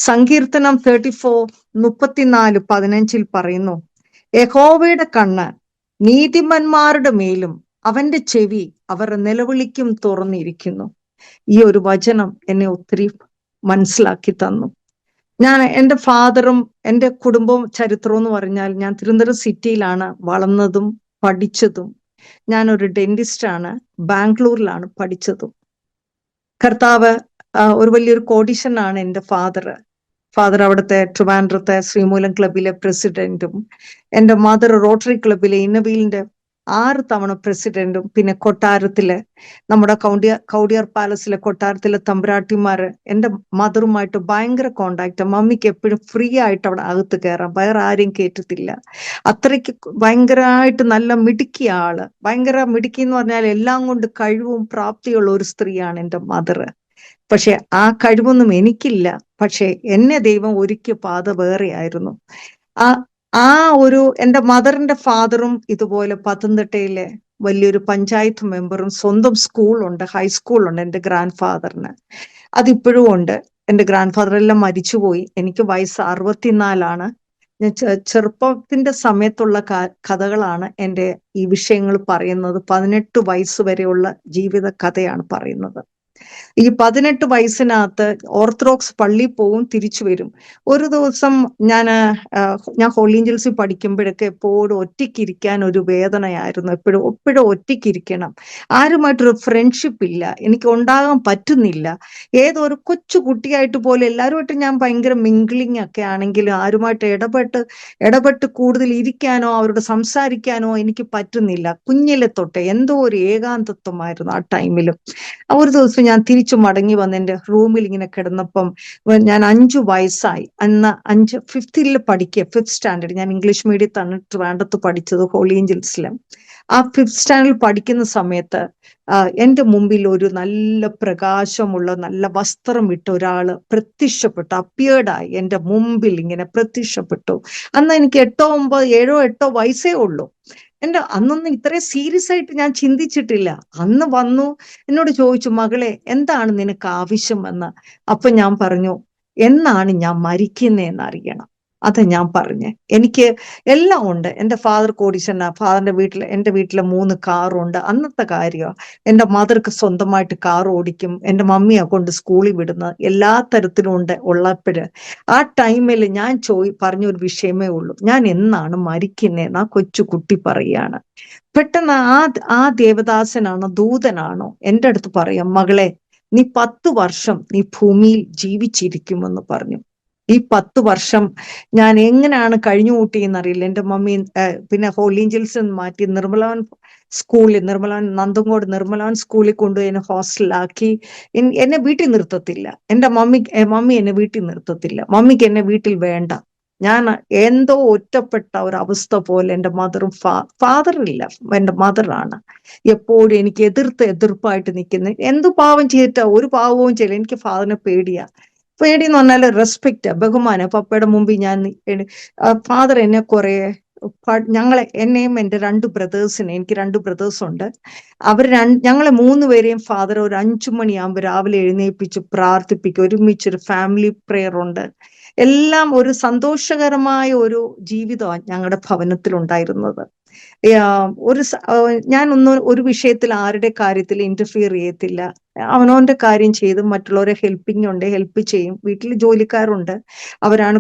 സങ്കീർത്തനം 34:15 പറയുന്നു, യഹോവയുടെ കണ്ണ് നീതിമാന്മാരുടെ മേലും അവന്റെ ചെവി അവരുടെ നിലവിളിക്കും തുറന്നിരിക്കുന്നു. ഈ ഒരു വചനം എന്നെ ഒത്തിരി മനസ്സിലാക്കി തന്നു. എൻ്റെ ഫാദറും എൻ്റെ കുടുംബവും ചരിത്രം എന്ന് പറഞ്ഞാൽ, ഞാൻ തിരുവനന്തപുരം സിറ്റിയിലാണ് വളർന്നതും പഠിച്ചതും. ഞാനൊരു ഡെന്റിസ്റ്റാണ്, ബാംഗ്ലൂരിലാണ് പഠിച്ചതും. കർത്താവ് ഒരു വലിയൊരു കോടീശ്വരനാണ് എൻ്റെ ഫാദർ അവിടുത്തെ ട്രിവാൻഡ്രത്തെ ശ്രീമൂലം ക്ലബിലെ പ്രസിഡന്റും, എൻ്റെ മദർ റോട്ടറി ക്ലബിലെ ഇന്നവീലിന്റെ 6 തവണ പ്രസിഡന്റും, പിന്നെ കൊട്ടാരത്തിലെ നമ്മുടെ കൗഡിയാർ പാലസിലെ കൊട്ടാരത്തിലെ തമ്പുരാട്ടിമാര് എൻ്റെ മദറുമായിട്ട് ഭയങ്കര കോണ്ടാക്ട്. മമ്മിക്ക് എപ്പോഴും ഫ്രീ ആയിട്ട് അവിടെ അകത്ത് കയറാം, വേറെ ആരെയും കേട്ടിട്ടില്ല. അത്രയ്ക്ക് ഭയങ്കരമായിട്ട് നല്ല മിടുക്കിയ ആള്. ഭയങ്കര മിടുക്കി എന്ന് പറഞ്ഞാൽ എല്ലാം കൊണ്ട് കഴിവും പ്രാപ്തിയുള്ള ഒരു സ്ത്രീയാണ് എൻ്റെ മദർ. പക്ഷെ ആ കഴിവൊന്നും എനിക്കില്ല. പക്ഷെ എന്നെ ദൈവം ഒരുക്കിയ പാത വേറെയായിരുന്നു. ആ ഒരു എൻ്റെ മദറിന്റെ ഫാദറും ഇതുപോലെ പത്തനംതിട്ടയിലെ വലിയൊരു പഞ്ചായത്ത് മെമ്പറും, സ്വന്തം സ്കൂളുണ്ട്, ഹൈസ്കൂളുണ്ട് എൻ്റെ ഗ്രാൻഡ് ഫാദറിന്. അതിപ്പോഴും ഉണ്ട്. എൻ്റെ ഗ്രാൻഡ് ഫാദർ എല്ലാം മരിച്ചുപോയി. എനിക്ക് വയസ്സ് 64. ഞാൻ ചെറുപ്പത്തിന്റെ സമയത്തുള്ള കഥകളാണ് എൻ്റെ ഈ വിഷയങ്ങൾ പറയുന്നത്. 18 വയസ്സ് വരെയുള്ള ജീവിത കഥയാണ് പറയുന്നത്. ഈ 18 വയസ്സിനകത്ത് ഓർത്തഡോക്സ് പള്ളിയിൽ പോവും, തിരിച്ചു വരും. ഒരു ദിവസം ഞാൻ ഹോളി ഏഞ്ചൽസിൽ പഠിക്കുമ്പോഴൊക്കെ എപ്പോഴും ഒറ്റയ്ക്കിരിക്കാൻ ഒരു വേദനയായിരുന്നു. എപ്പോഴും ഒറ്റയ്ക്കിരിക്കണം. ആരുമായിട്ടൊരു ഫ്രണ്ട്ഷിപ്പ് ഇല്ല, എനിക്ക് ഉണ്ടാകാൻ പറ്റുന്നില്ല. ഏതോ ഒരു കൊച്ചു കുട്ടിയായിട്ട് പോലെ എല്ലാവരുമായിട്ട് ഞാൻ ഭയങ്കര മിംഗ്ലിംഗ് ഒക്കെ ആണെങ്കിലും ആരുമായിട്ട് ഇടപെട്ട് കൂടുതൽ ഇരിക്കാനോ അവരോട് സംസാരിക്കാനോ എനിക്ക് പറ്റുന്നില്ല. കുഞ്ഞിലെ തൊട്ടേ എന്തോ ഒരു ഏകാന്തത്വമായിരുന്നു ആ ടൈമിലും. ഒരു ദിവസം ഞാൻ തിരിച്ചു മടങ്ങി വന്ന് എൻ്റെ റൂമിൽ ഇങ്ങനെ കിടന്നപ്പം, ഞാൻ 5 വയസ്സായി. അന്ന് 5th പഠിക്കുക, 5th സ്റ്റാൻഡേർഡ്. ഞാൻ ഇംഗ്ലീഷ് മീഡിയത്താണ് ട്രിവാൻഡ്രത്ത് പഠിച്ചത്, ഹോളി ഏഞ്ചൽസിലും. ആ 5th സ്റ്റാൻഡേർഡിൽ പഠിക്കുന്ന സമയത്ത് എൻ്റെ മുമ്പിൽ ഒരു നല്ല പ്രകാശമുള്ള നല്ല വസ്ത്രം ഇട്ട ഒരാള് പ്രത്യക്ഷപ്പെട്ടു, അപ്പിയേർഡായി എൻ്റെ മുമ്പിൽ ഇങ്ങനെ പ്രത്യക്ഷപ്പെട്ടു. അന്ന് എനിക്ക് 7 8 വയസ്സേ ഉള്ളൂ. അന്നൊന്നും ഇത്രയും സീരിയസ് ആയിട്ട് ഞാൻ ചിന്തിച്ചിട്ടില്ല. അന്ന് വന്നു എന്നോട് ചോദിച്ചു, മകളെ എന്താണ് നിനക്ക് ആവശ്യമെന്ന്. അപ്പൊ ഞാൻ പറഞ്ഞു, എന്നാണ് ഞാൻ മരിക്കുന്നതെന്ന് അറിയണം. അതാ ഞാൻ പറഞ്ഞേ. എനിക്ക് എല്ലാം ഉണ്ട്. എൻ്റെ ഫാദർ കോടീശ്വരനാ. എൻ്റെ വീട്ടിലെ 3 കാറുണ്ട്. അന്നത്തെ കാര്യമാണ്. എൻ്റെ മദർക്ക് സ്വന്തമായിട്ട് കാർ ഓടിക്കും. എൻ്റെ മമ്മിയെ കൊണ്ട് സ്കൂളിൽ വിടുന്നത് എല്ലാ തരത്തിലും ഉണ്ട്. ഉള്ളപ്പോഴ് ആ ടൈമിൽ ഞാൻ പറഞ്ഞൊരു വിഷയമേ ഉള്ളൂ, ഞാൻ എന്നാണ് മരിക്കുന്നതെന്ന് ആ കൊച്ചു കുട്ടി പറയാണ്. പെട്ടെന്ന് ആ ദേവദാസനാണോ ദൂതനാണോ എൻ്റെ അടുത്ത് പറയാം, മകളെ നീ 10 വർഷം നീ ഭൂമിയിൽ ജീവിച്ചിരിക്കുമെന്ന് പറഞ്ഞു. ഈ 10 വർഷം ഞാൻ എങ്ങനെയാണ് കഴിഞ്ഞു കൂട്ടിയെന്നറിയില്ല. എൻ്റെ മമ്മി പിന്നെ ഹോളി ഏഞ്ചൽസ് മാറ്റി നന്തങ്കോട് നിർമ്മലവൻ സ്കൂളിൽ കൊണ്ടുപോയി എന്നെ ഹോസ്റ്റലിലാക്കി. എന്നെ വീട്ടിൽ നിർത്തത്തില്ല. എൻ്റെ മമ്മി എന്നെ വീട്ടിൽ നിർത്തത്തില്ല. മമ്മിക്ക് എന്നെ വീട്ടിൽ വേണ്ട. ഞാൻ എന്തോ ഒറ്റപ്പെട്ട ഒരവസ്ഥ പോലെ. എൻ്റെ മദറും ഫാദറില്ല, എൻ്റെ മദറാണ് എപ്പോഴും എനിക്ക് എതിർപ്പായിട്ട് നിൽക്കുന്നത്. എന്തു പാവം ചെയ്തിട്ടാ? ഒരു പാവവും ചെയ്യില്ല. എനിക്ക് ഫാദറിനെ പേടിയെന്ന് പറഞ്ഞാൽ റെസ്പെക്റ്റ്, ബഹുമാനം. പപ്പയുടെ മുമ്പിൽ ഞാൻ ഫാദർ എന്നെ കുറെ എന്നെയും എൻ്റെ 2 ബ്രദേഴ്സിനെ, എനിക്ക് 2 ബ്രദേഴ്സ് ഉണ്ട്, ഞങ്ങളെ 3 പേരെയും ഫാദർ ഒരു 5 മണിയാകുമ്പോൾ രാവിലെ എഴുന്നേൽപ്പിച്ച് പ്രാർത്ഥിപ്പിക്കും. ഒരുമിച്ചൊരു ഫാമിലി പ്രെയർ ഉണ്ട്. എല്ലാം ഒരു സന്തോഷകരമായ ഒരു ജീവിതമാണ് ഞങ്ങളുടെ ഭവനത്തിൽ ഉണ്ടായിരുന്നത്. ഒരു വിഷയത്തിൽ ആരുടെ കാര്യത്തിൽ ഇന്റർഫിയർ ചെയ്യത്തില്ല. അവനവന്റെ കാര്യം ചെയ്ത് മറ്റുള്ളവരെ ഹെൽപ്പ് ചെയ്യും. വീട്ടിൽ ജോലിക്കാരുണ്ട്, അവരാണ്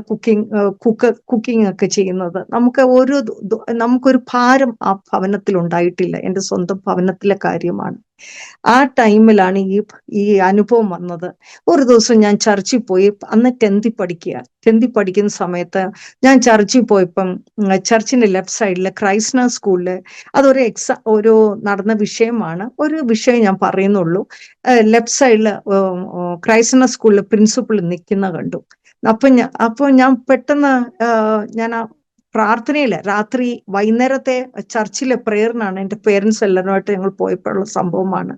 കുക്കിംഗ് ഒക്കെ ചെയ്യുന്നത്. നമുക്കൊരു ഭാരം ആ ഭവനത്തിൽ ഉണ്ടായിട്ടില്ല. എൻ്റെ സ്വന്തം ഭവനത്തിലെ കാര്യമാണ്. ആ ടൈമിലാണ് ഈ അനുഭവം വന്നത്. ഒരു ദിവസം ഞാൻ ചർച്ചിൽ പോയി. അന്ന് 10th പഠിക്കുന്ന സമയത്ത് ഞാൻ ചർച്ചിൽ പോയപ്പം ചർച്ചിന്റെ ലെഫ്റ്റ് സൈഡില് ക്രൈസ്റ്റ് സ്കൂളില് ഒരു നടന്ന വിഷയമാണ്. ഒരു വിഷയം ഞാൻ പറയുന്നുള്ളൂ. ലെഫ്റ്റ് സൈഡില് ക്രൈസ്റ്റ് സ്കൂളിലെ പ്രിൻസിപ്പൾ നിൽക്കുന്ന കണ്ടു. അപ്പൊ ഞാൻ പെട്ടെന്ന് ഞാൻ പ്രാർത്ഥനയില്ല, രാത്രി വൈകുന്നേരത്തെ ചർച്ചിലെ പ്രെയറിനാണ് എൻ്റെ പേരൻസ് എല്ലാവരുമായിട്ട് ഞങ്ങൾ പോയപ്പോഴുള്ള സംഭവമാണ്.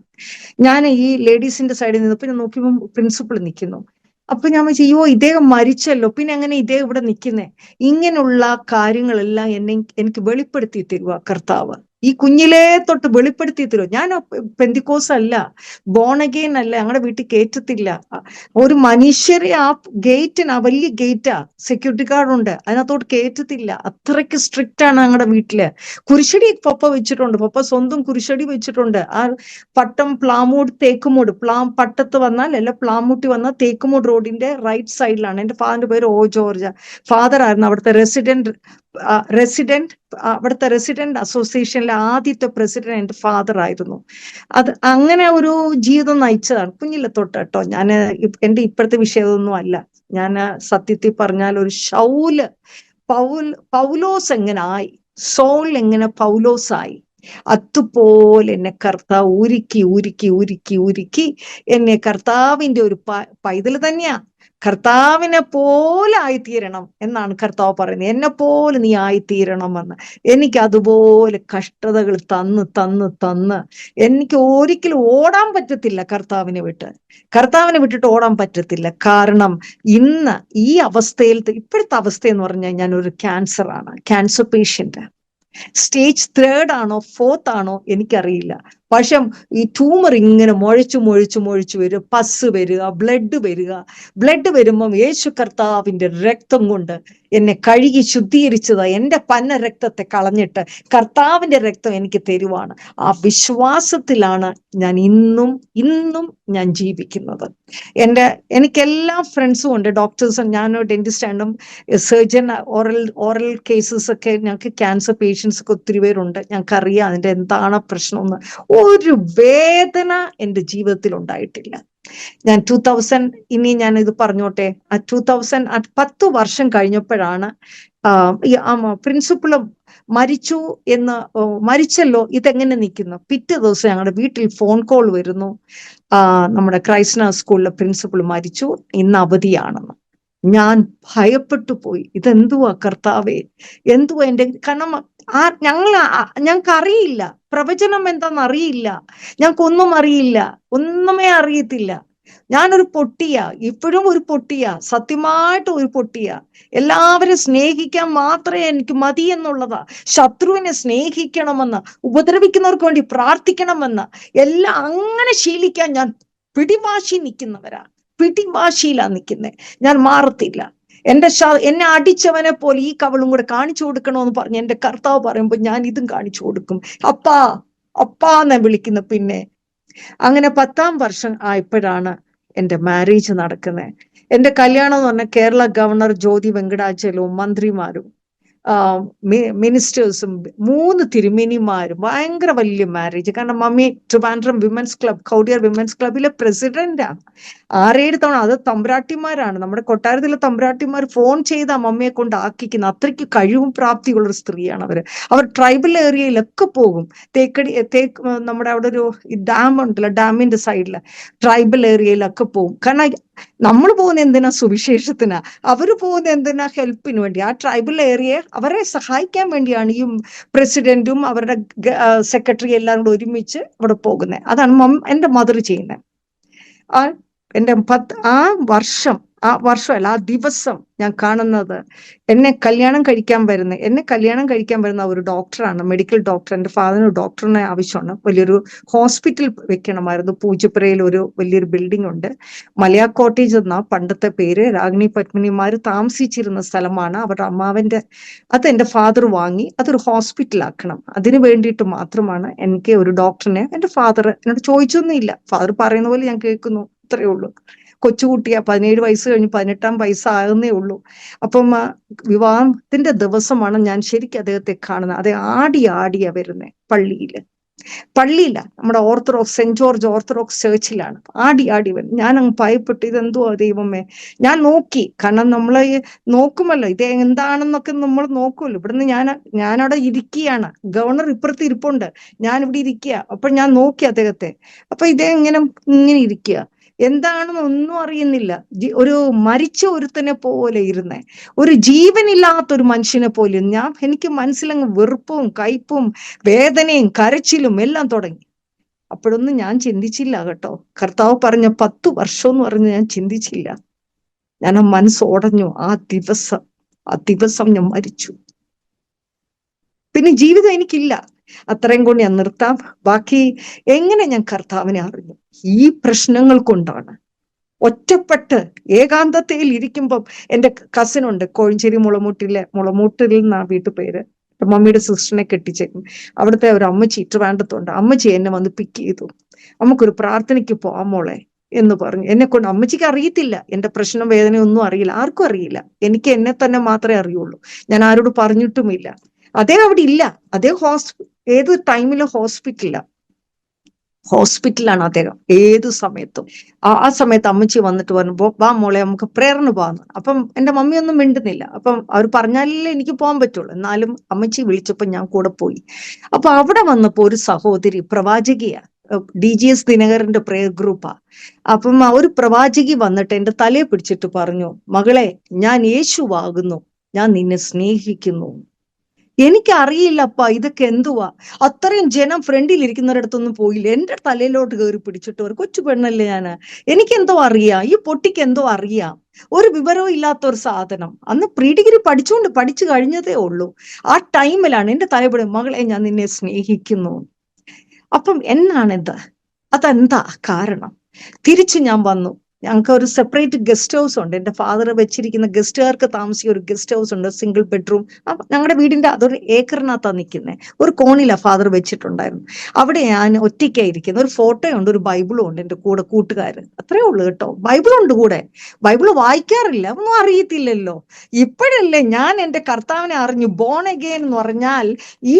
ഞാൻ ഈ ലേഡീസിന്റെ സൈഡിൽ നിന്നപ്പോൾ ഞാൻ നോക്കിയപ്പോൾ പ്രിൻസിപ്പൾ നിൽക്കുന്നു. അപ്പൊ ഞാൻ വെച്ചു, അയ്യോ ഇദ്ദേഹം മരിച്ചല്ലോ, പിന്നെ എങ്ങനെ ഇദ്ദേഹം ഇവിടെ നിൽക്കുന്നേ? ഇങ്ങനെയുള്ള കാര്യങ്ങളെല്ലാം എനിക്ക് വെളിപ്പെടുത്തി തരുക കർത്താവ്. ഈ കുഞ്ഞിലേ തൊട്ട് വെളിപ്പെടുത്തി തരും. ഞാൻ പെന്തിക്കോസ് അല്ല, ബോൺ അഗെയിൻ അല്ല, ഞങ്ങളുടെ വീട്ടിൽ കയറ്റത്തില്ല. ഒരു മനുഷ്യരെ ആ ഗേറ്റിന്, ആ വലിയ ഗേറ്റാ, സെക്യൂരിറ്റി ഗാർഡ് ഉണ്ട്, അതിനകത്തോട്ട് കയറ്റത്തില്ല. അത്രയ്ക്ക് സ്ട്രിക്റ്റ് ആണ് ഞങ്ങളുടെ വീട്ടില്. കുരിശടി പപ്പ വെച്ചിട്ടുണ്ട്, പപ്പ സ്വന്തം കുരിശടി വെച്ചിട്ടുണ്ട്. ആ പട്ടം പ്ലാമൂട് തേക്കുമൂട്, പട്ടത്ത് വന്നാൽ അല്ല പ്ലാമൂട്ടി വന്നാൽ തേക്കുമൂട് റോഡിന്റെ റൈറ്റ് സൈഡിലാണ്. എന്റെ ഫാദറിന്റെ പേര് ഓ ജോർജ്. ഫാദർ ആയിരുന്നു അവിടുത്തെ അവിടുത്തെ റെസിഡന്റ് അസോസിയേഷനിലെ ആദ്യത്തെ പ്രസിഡന്റ് എന്റെ ഫാദർ ആയിരുന്നു. അത് അങ്ങനെ ഒരു ജീവിതം നയിച്ചതാണ് കുഞ്ഞിലെ തൊട്ട് കേട്ടോ. ഞാൻ എന്റെ ഇപ്പോഴത്തെ വിഷയമൊന്നും അല്ല. ഞാൻ സത്യത്തിൽ പറഞ്ഞാൽ ഒരു പൗലോസ് എങ്ങനെ ആയി, സോൾ എങ്ങനെ പൗലോസായി, അതുപോലെ എന്നെ കർത്താവ് ഉരുക്കി ഉരുക്കി ഉരുക്കി ഉരുക്കി എന്നെ കർത്താവിന്റെ ഒരു പൈതൽ തന്നെയാ. കർത്താവിനെ പോലെ ആയിത്തീരണം എന്നാണ് കർത്താവ് പറയുന്നത്. എന്നെ പോലെ നീ ആയിത്തീരണമെന്ന്. എനിക്ക് അതുപോലെ കഷ്ടതകൾ തന്ന് തന്ന് തന്ന് എനിക്ക് ഒരിക്കലും ഓടാൻ പറ്റത്തില്ല കർത്താവിനെ വിട്ടിട്ട് ഓടാൻ പറ്റത്തില്ല. കാരണം ഇന്ന് ഈ അവസ്ഥയിൽ, ഇപ്പോഴത്തെ അവസ്ഥ എന്ന് പറഞ്ഞാൽ ഞാനൊരു ക്യാൻസർ പേഷ്യന്റ്. സ്റ്റേജ് 3 ആണോ 4 ആണോ എനിക്കറിയില്ല. പക്ഷെ ഈ ട്യൂമർ ഇങ്ങനെ മുഴച്ചു വരിക, പസ് വരിക, ബ്ലഡ് വരുമ്പം യേശു കർത്താവിന്റെ രക്തം കൊണ്ട് എന്നെ കഴുകി ശുദ്ധീകരിച്ചതാ. എന്റെ പന്ന രക്തത്തെ കളഞ്ഞിട്ട് കർത്താവിന്റെ രക്തം എനിക്ക് തരുവാണ്. ആ വിശ്വാസത്തിലാണ് ഞാൻ ഇന്നും ഞാൻ ജീവിക്കുന്നത്. എനിക്കെല്ലാ ഫ്രണ്ട്സും ഉണ്ട്, ഡോക്ടേഴ്സും. ഞാൻ ഡെന്റിസ്റ്റ് ആണ്ടും സർജൻ, ഓറൽ കേസസ് ഒക്കെ, ഞങ്ങൾക്ക് ക്യാൻസർ പേഷ്യൻസ് ഒക്കെ ഒത്തിരി പേരുണ്ട്. ഞങ്ങൾക്കറിയാം അതിന്റെ എന്താണ് പ്രശ്നമെന്ന്. ഒരു വേദന എൻ്റെ ജീവിതത്തിൽ ഉണ്ടായിട്ടില്ല. ഞാൻ 2000, ഇനി ഞാൻ ഇത് പറഞ്ഞോട്ടെ, 10 വർഷം കഴിഞ്ഞപ്പോഴാണ് പ്രിൻസിപ്പളും മരിച്ചല്ലോ, ഇതെങ്ങനെ നിൽക്കുന്നു. പിറ്റേ ദിവസം ഞങ്ങളുടെ വീട്ടിൽ ഫോൺ കോൾ വരുന്നു, നമ്മുടെ ക്രൈസ്റ്റ് സ്കൂളിലെ പ്രിൻസിപ്പൾ മരിച്ചു, ഇന്ന് അവധിയാണെന്ന്. ഞാൻ ഭയപ്പെട്ടു പോയി. ഇതെന്തുവാ കർത്താവേ, എന്തുവാ എന്റെ, കാരണം ഞങ്ങൾക്ക് അറിയില്ല, പ്രവചനം എന്താണെന്ന് അറിയില്ല, ഞങ്ങൾക്കൊന്നും അറിയില്ല, ഒന്നുമേ അറിയത്തില്ല. ഞാനൊരു പൊട്ടിയാ, ഇപ്പോഴും ഒരു പൊട്ടിയാ, സത്യമായിട്ടും ഒരു പൊട്ടിയാ. എല്ലാവരും സ്നേഹിക്കാൻ മാത്രമേ എനിക്ക് മതി എന്നുള്ളതാ. ശത്രുവിനെ സ്നേഹിക്കണമെന്ന്, ഉപദ്രവിക്കുന്നവർക്ക് വേണ്ടി പ്രാർത്ഥിക്കണമെന്ന് എല്ലാം അങ്ങനെ ശീലിക്കാൻ ഞാൻ പിടിവാശിയിലാ നിൽക്കുന്നത്. ഞാൻ മാറത്തില്ല. എന്നെ അടിച്ചവനെ പോലെ ഈ കവളും കൂടെ കാണിച്ചു കൊടുക്കണമെന്ന് പറഞ്ഞ് എന്റെ കർത്താവ് പറയുമ്പോൾ ഞാൻ ഇതും കാണിച്ചു കൊടുക്കും. അപ്പാന്ന് വിളിക്കുന്ന. പിന്നെ അങ്ങനെ 10ാം വർഷം ആയപ്പോഴാണ് എന്റെ മാരേജ് നടക്കുന്നത്. എന്റെ കല്യാണം എന്ന് പറഞ്ഞാൽ കേരള ഗവർണർ ജ്യോതി വെങ്കടാചലവും മന്ത്രിമാരും മിനിസ്റ്റേഴ്സും 3 തിരുമേനിമാരും, ഭയങ്കര വലിയ മാരേജ്. കാരണം mummy Trivandrum women's club, Kowdiar women's ക്ലബിലെ പ്രസിഡന്റാണ്. 6-7 തവണ. അത് തമ്പുരാട്ടിമാരാണ്, നമ്മുടെ കൊട്ടാരത്തിലെ തമ്പുരാട്ടിമാർ ഫോൺ ചെയ്താ മമ്മിയെ കൊണ്ട് ആക്കിക്കുന്ന. അത്രയ്ക്ക് കഴിവും പ്രാപ്തിയുള്ളൊരു സ്ത്രീയാണ് അവർ ട്രൈബൽ ഏരിയയിലൊക്കെ പോകും. നമ്മുടെ അവിടെ ഒരു ഡാം ഉണ്ടല്ലോ, ഡാമിന്റെ സൈഡില് ട്രൈബൽ ഏരിയയിലൊക്കെ പോകും. കാരണം നമ്മൾ പോകുന്ന എന്തിനാ, സുവിശേഷത്തിനാ. അവര് പോകുന്ന എന്തിനാ, ഹെൽപ്പിന് വേണ്ടി. ആ ട്രൈബൽ ഏരിയയെ അവരെ സഹായിക്കാൻ വേണ്ടിയാണ് ഈ പ്രസിഡന്റും അവരുടെ സെക്രട്ടറി എല്ലാം കൂടെ ഒരുമിച്ച് അവിടെ പോകുന്നത്. അതാണ് എന്റെ മദർ ചെയ്യുന്നത്. ആ ദിവസം ഞാൻ കാണുന്നത്, എന്നെ കല്യാണം കഴിക്കാൻ വരുന്ന ഒരു ഡോക്ടറാണ്, മെഡിക്കൽ ഡോക്ടർ. എൻ്റെ ഫാദറിന് ഡോക്ടറിനെ ആവശ്യമാണ്. വലിയൊരു ഹോസ്പിറ്റൽ വെക്കണമായിരുന്നു. പൂജപ്പുരയിൽ ഒരു വലിയൊരു ബിൽഡിംഗ് ഉണ്ട്. മലയാ കോട്ടേജ് എന്നാ പണ്ടത്തെ പേര്. രാഗിണി പത്മിനിമാര് താമസിച്ചിരുന്ന സ്ഥലമാണ്. അവരുടെ അമ്മാവന്റെ, അത് എൻ്റെ ഫാദർ വാങ്ങി അതൊരു ഹോസ്പിറ്റലാക്കണം. അതിനു വേണ്ടിയിട്ട് മാത്രമാണ് എനിക്ക് ഒരു ഡോക്ടറിനെ. എൻ്റെ ഫാദർ എന്നോട് ചോദിച്ചൊന്നുമില്ല, ഫാദർ പറയുന്ന പോലെ ഞാൻ കേൾക്കുന്നു, അത്രയേ ഉള്ളൂ. കൊച്ചുകുട്ടിയാ, 17 വയസ്സ് കഴിഞ്ഞ് 18ാം വയസ്സാകുന്നേ ഉള്ളൂ. അപ്പം വിവാഹത്തിന്റെ ദിവസമാണ് ഞാൻ ശരിക്കും അദ്ദേഹത്തെ കാണുന്നത്. അത് ആടിയാ വരുന്നേ. പള്ളിയില്ല, നമ്മുടെ സെന്റ് ജോർജ് ഓർത്തഡോക്സ് ചേർച്ചിലാണ് ആടി വരുന്നത്. ഞാൻ അങ്ങ് ഭയപ്പെട്ടു, ഇതെന്തുവാ ദൈവമേ. ഞാൻ നോക്കി, കാരണം നമ്മളെ നോക്കുമല്ലോ ഇത് എന്താണെന്നൊക്കെ നമ്മൾ നോക്കുമല്ലോ. ഇവിടുന്ന് ഞാനവിടെ ഇരിക്കുകയാണ്, ഗവർണർ ഇപ്പുറത്ത് ഇരിപ്പുണ്ട്, ഞാൻ ഇവിടെ ഇരിക്കുക. അപ്പൊ ഞാൻ നോക്കി അദ്ദേഹത്തെ. അപ്പൊ ഇങ്ങനെ ഇരിക്കുക, എന്താണെന്ന് ഒന്നും അറിയുന്നില്ല. ഒരു മരിച്ച ഒരുത്തനെ പോലെ ഇരുന്നേ, ഒരു ജീവനില്ലാത്തൊരു മനുഷ്യനെ പോലെ. എനിക്ക് മനസ്സിലങ്ങ് വെറുപ്പും കയ്പും വേദനയും കരച്ചിലും എല്ലാം തുടങ്ങി. അപ്പോഴൊന്നും ഞാൻ ചിന്തിച്ചില്ല കേട്ടോ. കർത്താവ് പറഞ്ഞ 10 വർഷം എന്ന് പറഞ്ഞ് ഞാൻ ചിന്തിച്ചില്ല. ഞാൻ ആ മനസ്സോടഞ്ഞു. ആ ദിവസം ഞാൻ മരിച്ചു. പിന്നെ ജീവിതം എനിക്കില്ല. അത്രയും കൊണ്ട് ഞാൻ നിർത്താം. ബാക്കി എങ്ങനെ ഞാൻ കർത്താവിനെ അറിഞ്ഞു? ഈ പ്രശ്നങ്ങൾ കൊണ്ടാണ്. ഒറ്റപ്പെട്ട് ഏകാന്തതയിൽ ഇരിക്കുമ്പം എൻ്റെ കസിനുണ്ട് കോഴഞ്ചേരി മുളമൂട്ടിൽ നിന്നാ വീട്ടുപേര്. മമ്മിയുടെ സിസ്റ്ററിനെ കെട്ടിച്ചേക്കും. അവിടുത്തെ ഒരു അമ്മച്ചി ട്രിവാൻഡ്രത്തുണ്ട്. അമ്മച്ചി എന്നെ വന്ന് പിക്ക് ചെയ്തു. നമുക്കൊരു പ്രാർത്ഥനയ്ക്ക് പോവാം മോളെ എന്ന് പറഞ്ഞു. എന്നെ കൊണ്ട്, അമ്മച്ചിക്ക് അറിയത്തില്ല എന്റെ പ്രശ്നം വേദനയൊന്നും അറിയില്ല, ആർക്കും അറിയില്ല. എനിക്ക് എന്നെ തന്നെ മാത്രമേ അറിയുള്ളൂ. ഞാൻ ആരോട് പറഞ്ഞിട്ടുമില്ല. അദ്ദേഹം അവിടെ ഇല്ല. അദ്ദേഹം ഏത് ടൈമിലും ഹോസ്പിറ്റലാണ് അദ്ദേഹം ഏത് സമയത്തും. ആ സമയത്ത് അമ്മച്ചി വന്നിട്ട് പറഞ്ഞു, വാ മോളെ നമുക്ക് പ്രേയറിന് പോകാന്ന്. അപ്പം എന്റെ മമ്മി ഒന്നും മിണ്ടുന്നില്ല. അപ്പം അവർ പറഞ്ഞാലേ എനിക്ക് പോകാൻ പറ്റുള്ളൂ. എന്നാലും അമ്മച്ചി വിളിച്ചപ്പോ ഞാൻ കൂടെ പോയി. അപ്പൊ അവിടെ വന്നപ്പോ ഒരു സഹോദരി പ്രവാചകിയാ, DGS ദിനകരന്റെ പ്രേയർ ഗ്രൂപ്പാ. അപ്പം ഒരു പ്രവാചകി വന്നിട്ട് എന്റെ തലയെ പിടിച്ചിട്ട് പറഞ്ഞു, മകളെ, ഞാൻ യേശുവാകുന്നു, ഞാൻ നിന്നെ സ്നേഹിക്കുന്നു. എനിക്കറിയില്ലപ്പാ ഇതൊക്കെ എന്തുവാ. അത്രയും ജനം ഫ്രണ്ടിൽ ഇരിക്കുന്നവരടുത്തൊന്നും പോയില്ല. എന്റെ തലയിലോട്ട് കയറി പിടിച്ചിട്ട് ഒരു കൊച്ചു പെണ്ണല്ലേ ഞാന്, എനിക്കെന്തോ അറിയാം, ഈ പൊട്ടിക്ക് എന്തോ അറിയാം. ഒരു വിവരവും ഇല്ലാത്ത ഒരു സാധനം. അന്ന് പ്രീ ഡിഗ്രി പഠിച്ചു കഴിഞ്ഞതേ ഉള്ളൂ. ആ ടൈമിലാണ് എന്റെ തലയുടെ, മകളെ ഞാൻ നിന്നെ സ്നേഹിക്കുന്നു. അപ്പം എന്നാണിത്? അതെന്താ കാരണം? തിരിച്ചു ഞാൻ വന്നു. ഞങ്ങൾക്ക് ഒരു സെപ്പറേറ്റ് ഗസ്റ്റ് ഹൗസ് ഉണ്ട്. എന്റെ ഫാദർ വെച്ചിരിക്കുന്ന ഗസ്റ്റുകാർക്ക് താമസിക്കുന്ന ഒരു ഗസ്റ്റ് ഹൗസ് ഉണ്ട്, സിംഗിൾ ബെഡ്റൂം. ഞങ്ങളുടെ വീടിന്റെ അതൊരു ഏക്കറിനകത്താ നിൽക്കുന്നത്. ഒരു കോണിലാ ഫാദർ വെച്ചിട്ടുണ്ടായിരുന്നു. അവിടെ ഞാൻ ഒറ്റയ്ക്കായിരിക്കുന്ന. ഒരു ഫോട്ടോയുണ്ട്, ഒരു ബൈബിളും ഉണ്ട് എന്റെ കൂടെ, കൂട്ടുകാരൻ. അത്രേ ഉള്ളൂ കേട്ടോ. ബൈബിളുണ്ട് കൂടെ. ബൈബിള് വായിക്കാറില്ല, ഒന്നും അറിയത്തില്ലല്ലോ. ഇപ്പോഴല്ലേ ഞാൻ എന്റെ കർത്താവിനെ അറിഞ്ഞു. ബോൺ അഗെയിൻ എന്ന് പറഞ്ഞാൽ ഈ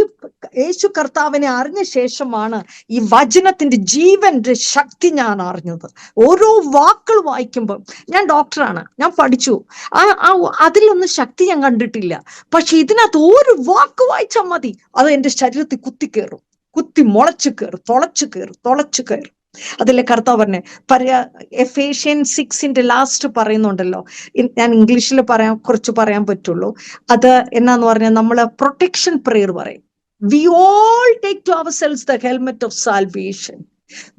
യേശു കർത്താവിനെ അറിഞ്ഞ ശേഷമാണ് ഈ വചനത്തിന്റെ ജീവന്റെ ശക്തി ഞാൻ അറിഞ്ഞത്. ഓരോ വാക്കുകൾ വായിക്കുമ്പോൾ, ഞാൻ ഡോക്ടറാണ്, ഞാൻ പഠിച്ചു, അതിലൊന്നും ശക്തി ഞാൻ കണ്ടിട്ടില്ല. പക്ഷെ ഇതിനകത്ത് ഒരു വാക്ക് വായിച്ചാൽ മതി, അത് എന്റെ ശരീരത്തിൽ കുത്തിക്കയറും, കുത്തി തുളച്ചു കയറും. അതിലെ കർത്താവ് പറഞ്ഞെ Ephesians 6 ലാസ്റ്റ് പറയുന്നുണ്ടല്ലോ. ഞാൻ ഇംഗ്ലീഷിൽ കുറച്ച് പറയാൻ പറ്റുള്ളൂ. അത് എന്നാന്ന് പറഞ്ഞാൽ നമ്മള് പ്രൊട്ടക്ഷൻ പ്രെയർ പറയും. We all take to ourselves the helmet of salvation,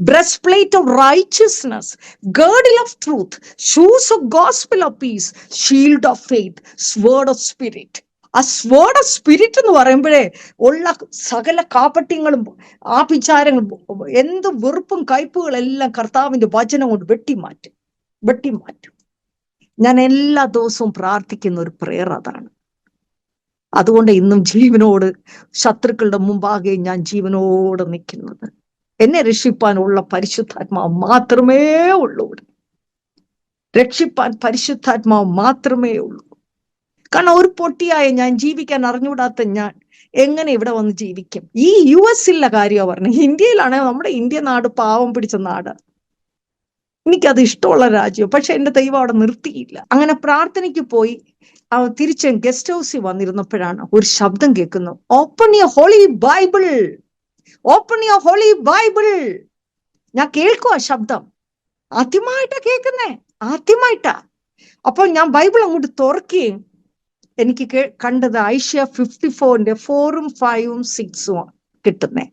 breastplate of righteousness, girdle of truth, shoes of gospel of peace, shield of faith, sword of spirit. ആ sword of spirit എന്ന് പറയുമ്പോഴേ ഉള്ള സകല കാപട്യങ്ങളും ആഭിചാരങ്ങളും എന്ത് വെറുപ്പും കയ്പുകളെല്ലാം കർത്താവിന്റെ വചനം കൊണ്ട് വെട്ടിമാറ്റും. ഞാൻ എല്ലാ ദിവസവും പ്രാർത്ഥിക്കുന്ന ഒരു പ്രേയർ അതാണ്. അതുകൊണ്ട് ഇന്നും ജീവനോട്, ശത്രുക്കളുടെ മുമ്പാകെ ഞാൻ ജീവനോട് നിൽക്കുന്നത്. എന്നെ രക്ഷിപ്പാനുള്ള പരിശുദ്ധാത്മാവ് മാത്രമേ ഉള്ളൂ. രക്ഷിപ്പാൻ പരിശുദ്ധാത്മാവ് മാത്രമേ ഉള്ളൂ. കാരണം ഒരു പൊട്ടിയായ ഞാൻ, ജീവിക്കാൻ അറിഞ്ഞുകൂടാത്ത ഞാൻ എങ്ങനെ ഇവിടെ വന്ന് ജീവിക്കും? ഈ US-ലെ കാര്യമാണ് പറഞ്ഞത്. ഇന്ത്യയിലാണെങ്കിൽ നമ്മുടെ ഇന്ത്യ നാട് പാവം പിടിച്ച നാട്, എനിക്കത് ഇഷ്ടമുള്ള രാജ്യം. പക്ഷെ എന്റെ ദൈവം അവിടെ നിർത്തിയില്ല. അങ്ങനെ പ്രാർത്ഥനയ്ക്ക് പോയി തിരിച്ച് ഗസ്റ്റ് ഹൗസിൽ വന്നിരുന്നപ്പോഴാണ് ഒരു ശബ്ദം കേൾക്കുന്നു, open your Holy Bible, open your Holy Bible. ഞാൻ കേൾക്കുവാ ശബ്ദം, ആദ്യമായിട്ടാ. അപ്പോൾ ഞാൻ ബൈബിൾ അങ്ങോട്ട് തുറക്കുകയും എനിക്ക് കണ്ടത് Isaiah 54 4, 5, 6 കിട്ടുന്നേ.